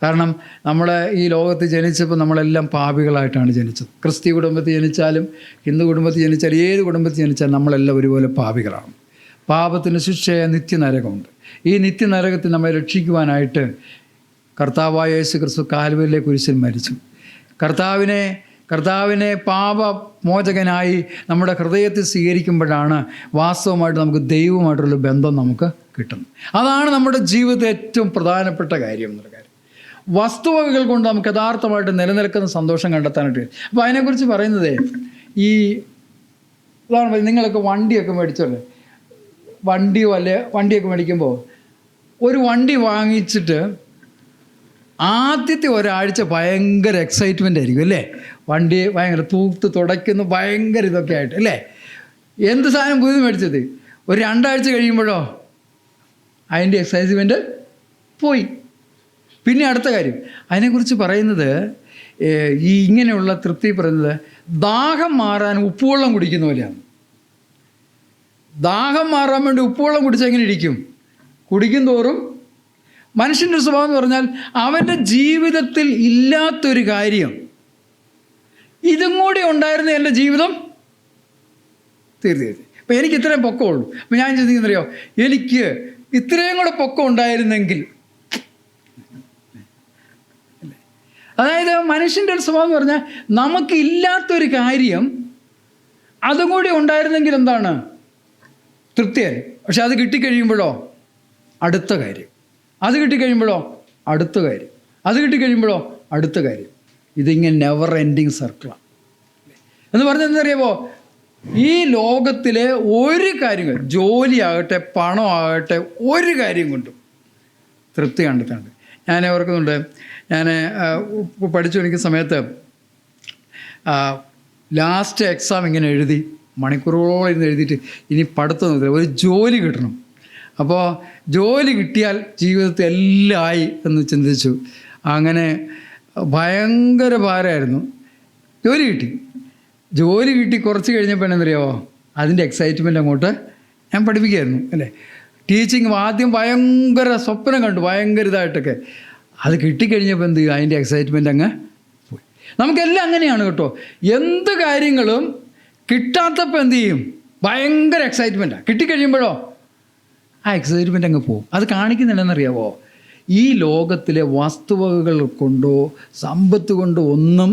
Speaker 1: കാരണം നമ്മൾ ഈ ലോകത്ത് ജനിച്ചപ്പോൾ നമ്മളെല്ലാം പാപികളായിട്ടാണ് ജനിച്ചത്. ക്രിസ്ത്യ കുടുംബത്തിൽ ജനിച്ചാലും ഹിന്ദു കുടുംബത്തിൽ ജനിച്ചാലും ഏത് കുടുംബത്തിൽ ജനിച്ചാലും നമ്മളെല്ലാം ഒരുപോലെ പാപികളാണ്. പാപത്തിന് ശിക്ഷയായ നിത്യനരകമുണ്ട്. ഈ നിത്യനരകത്തിൽ നമ്മെ രക്ഷിക്കുവാനായിട്ട് കർത്താവായ യേശു ക്രിസ്തു കാൽവരിയിലെ കുരിശിൽ മരിച്ചു. കർത്താവിനെ പാപമോചകനായി നമ്മുടെ ഹൃദയത്തിൽ സ്വീകരിക്കുമ്പോഴാണ് വാസ്തവമായിട്ട് നമുക്ക് ദൈവമായിട്ടുള്ള ബന്ധം നമുക്ക് കിട്ടുന്നത്. അതാണ് നമ്മുടെ ജീവിതത്തിൽ ഏറ്റവും പ്രധാനപ്പെട്ട കാര്യം എന്നുള്ള കാര്യം. വസ്തുവകകൾ കൊണ്ട് നമുക്ക് യഥാർത്ഥമായിട്ട് നിലനിൽക്കുന്ന സന്തോഷം കണ്ടെത്താനായിട്ട്. അപ്പോൾ അതിനെക്കുറിച്ച് പറയുന്നത്, ഈ ഉദാഹരണം നിങ്ങളൊക്കെ വണ്ടിയൊക്കെ മേടിച്ചല്ലേ, വണ്ടിയൊക്കെ മേടിക്കുമ്പോൾ ഒരു വണ്ടി വാങ്ങിച്ചിട്ട് ആദ്യത്തെ ഒരാഴ്ച ഭയങ്കര എക്സൈറ്റ്മെൻ്റ് ആയിരിക്കും അല്ലേ. വണ്ടി ഭയങ്കര തൂത്ത് തുടയ്ക്കുന്നു, ഭയങ്കര ഇതൊക്കെ ആയിട്ട് അല്ലേ. എന്ത് സാധനം പുതിയത് മേടിച്ചത് ഒരു 2 ആഴ്ച കഴിയുമ്പോഴോ അതിൻ്റെ എക്സൈറ്റ്മെൻറ്റ് പോയി. പിന്നെ അടുത്ത കാര്യം അതിനെക്കുറിച്ച് പറയുന്നത്, ഈ ഇങ്ങനെയുള്ള തൃപ്തി പറയുന്നത് ദാഹം മാറാൻ ഉപ്പുവെള്ളം കുടിക്കുന്ന പോലെയാണ്. ദാഹം മാറാൻ വേണ്ടി ഉപ്പുവെള്ളം കുടിച്ചാൽ എങ്ങനെ ഇരിക്കും? കുടിക്കും തോറും മനുഷ്യൻ്റെ സ്വഭാവം എന്ന് പറഞ്ഞാൽ അവൻ്റെ ജീവിതത്തിൽ ഇല്ലാത്തൊരു കാര്യം ഇതും കൂടി ഉണ്ടായിരുന്ന എൻ്റെ ജീവിതം തീർച്ചയായിട്ടും. അപ്പം എനിക്ക് ഇത്രയും പൊക്കമുള്ളൂ. അപ്പം ഞാൻ ചിന്തിക്കുന്നറിയോ, എനിക്ക് ഇത്രയും കൂടെ പൊക്കം ഉണ്ടായിരുന്നെങ്കിൽ. അതായത് മനുഷ്യൻ്റെ ഒരു സ്വഭാവം എന്ന് പറഞ്ഞാൽ നമുക്ക് ഇല്ലാത്തൊരു കാര്യം അതും കൂടി ഉണ്ടായിരുന്നെങ്കിൽ എന്താണ് തൃപ്തിയായി. പക്ഷെ അത് കിട്ടിക്കഴിയുമ്പോഴോ അടുത്ത കാര്യം, അത് കിട്ടിക്കഴിയുമ്പോഴോ അടുത്ത കാര്യം, അത് കിട്ടിക്കഴിയുമ്പോഴോ അടുത്ത കാര്യം. ഇതിങ്ങനെ നെവർ എൻഡിങ് സർക്കിളാണ് എന്ന് പറഞ്ഞാൽ എന്തറിയാമോ, ഈ ലോകത്തിലെ ഒരു കാര്യങ്ങൾ, ജോലിയാകട്ടെ പണമാകട്ടെ, ഒരു കാര്യം കൊണ്ടും തൃപ്തി കണ്ടെത്താണ്ട്. ഞാൻ ഓർക്കുന്നുണ്ട്, ഞാൻ പഠിച്ചുകൊണ്ടിരിക്കുന്ന സമയത്ത് ലാസ്റ്റ് എക്സാം ഇങ്ങനെ എഴുതി മണിക്കൂറുകളോളം ഇരുന്ന് എഴുതിയിട്ട് ഇനി പഠിത്തമൊന്നുമില്ല, ഒരു ജോലി കിട്ടണം. അപ്പോൾ ജോലി കിട്ടിയാൽ ജീവിതത്തിൽ എല്ലാം ആയി എന്ന് ചിന്തിച്ചു. അങ്ങനെ ഭയങ്കര ഭാരമായിരുന്നു. ജോലി കിട്ടി കുറച്ച് കഴിഞ്ഞപ്പോൾ എന്നറിയാമോ, അതിൻ്റെ എക്സൈറ്റ്മെൻ്റ് അങ്ങോട്ട് ഞാൻ പഠിപ്പിക്കുകയായിരുന്നു അല്ലേ. ടീച്ചിങ് ആദ്യം ഭയങ്കര സ്വപ്നം കണ്ടു, ഭയങ്കര ഇതായിട്ടൊക്കെ. അത് കിട്ടിക്കഴിഞ്ഞപ്പോൾ എന്ത് ചെയ്യും, അതിൻ്റെ എക്സൈറ്റ്മെൻ്റ് അങ്ങ് പോയി. നമുക്കെല്ലാം അങ്ങനെയാണ് കേട്ടോ. എന്ത് കാര്യങ്ങളും കിട്ടാത്തപ്പോൾ എന്ത് ചെയ്യും, ഭയങ്കര എക്സൈറ്റ്മെൻറ്റാണ്. കിട്ടിക്കഴിയുമ്പോഴോ ആ എക്സൈറ്റ്മെൻ്റ് അങ്ങ് പോകും. അത് കാണിക്കുന്നുണ്ടെന്നറിയാവോ, ഈ ലോകത്തിലെ വസ്തുവകകൾ കൊണ്ടോ സമ്പത്ത് കൊണ്ടോ ഒന്നും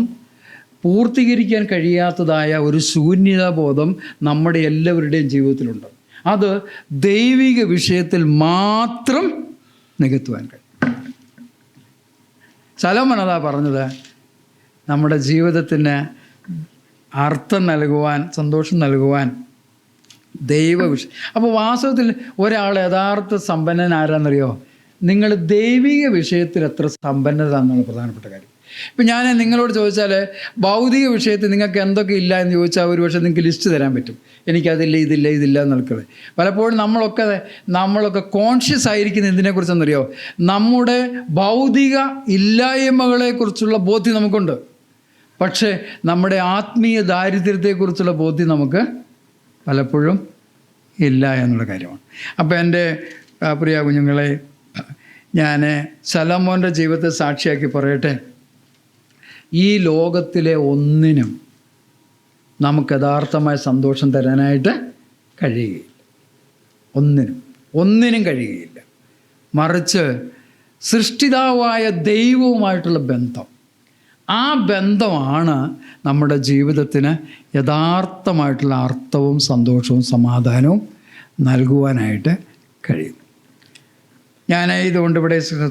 Speaker 1: പൂർത്തീകരിക്കാൻ കഴിയാത്തതായ ഒരു ശൂന്യതാബോധം നമ്മുടെ എല്ലാവരുടെയും ജീവിതത്തിലുണ്ട്. അത് ദൈവിക വിഷയത്തിൽ മാത്രം നികത്തുവാൻ കഴിയും. ശലോമോൻ അതാ പറഞ്ഞത്, നമ്മുടെ ജീവിതത്തിന് അർത്ഥം നൽകുവാൻ, സന്തോഷം നൽകുവാൻ ദൈവ വിഷയം. അപ്പോൾ വാസ്തവത്തിൽ ഒരാൾ യഥാർത്ഥ സമ്പന്നൻ ആരാന്നറിയോ? നിങ്ങൾ ദൈവിക വിഷയത്തിൽ എത്ര സമ്പന്നത എന്നുള്ള പ്രധാനപ്പെട്ട കാര്യം. ഇപ്പം ഞാൻ നിങ്ങളോട് ചോദിച്ചാൽ ഭൗതിക വിഷയത്തിൽ നിങ്ങൾക്ക് എന്തൊക്കെ ഇല്ല എന്ന് ചോദിച്ചാൽ ഒരു പക്ഷേ നിങ്ങൾക്ക് ലിസ്റ്റ് തരാൻ പറ്റും. എനിക്കതില്ല, ഇതില്ല എന്നുള്ളത്. പലപ്പോഴും നമ്മളൊക്കെ കോൺഷ്യസ് ആയിരിക്കുന്ന എന്തിനെക്കുറിച്ചെന്നറിയോ? നമ്മുടെ ഭൗതിക ഇല്ലായ്മകളെക്കുറിച്ചുള്ള ബോധ്യം നമുക്കുണ്ട്. പക്ഷേ നമ്മുടെ ആത്മീയ ദാരിദ്ര്യത്തെക്കുറിച്ചുള്ള ബോധ്യം നമുക്ക് പലപ്പോഴും ഇല്ല എന്നുള്ള കാര്യമാണ്. അപ്പോൾ എൻ്റെ പ്രിയ കുഞ്ഞുങ്ങളെ, ഞാൻ ശലോമോൻ്റെ ജീവിതത്തെ സാക്ഷിയാക്കി പറയട്ടെ. ഈ ലോകത്തിലെ ഒന്നിനും നമുക്ക് യഥാർത്ഥമായ സന്തോഷം തരാനായിട്ട് കഴിയുകയില്ല. ഒന്നിനും കഴിയുകയില്ല. മറിച്ച് സൃഷ്ടിതാവായ ദൈവവുമായിട്ടുള്ള ബന്ധം, ആ ബന്ധമാണ് നമ്മുടെ ജീവിതത്തിന് യഥാർത്ഥമായിട്ടുള്ള അർത്ഥവും സന്തോഷവും സമാധാനവും നൽകുവാനായിട്ട് കഴിയും. ഞാൻ ഇതുകൊണ്ട് ഇവിടെ ശ്രദ്ധ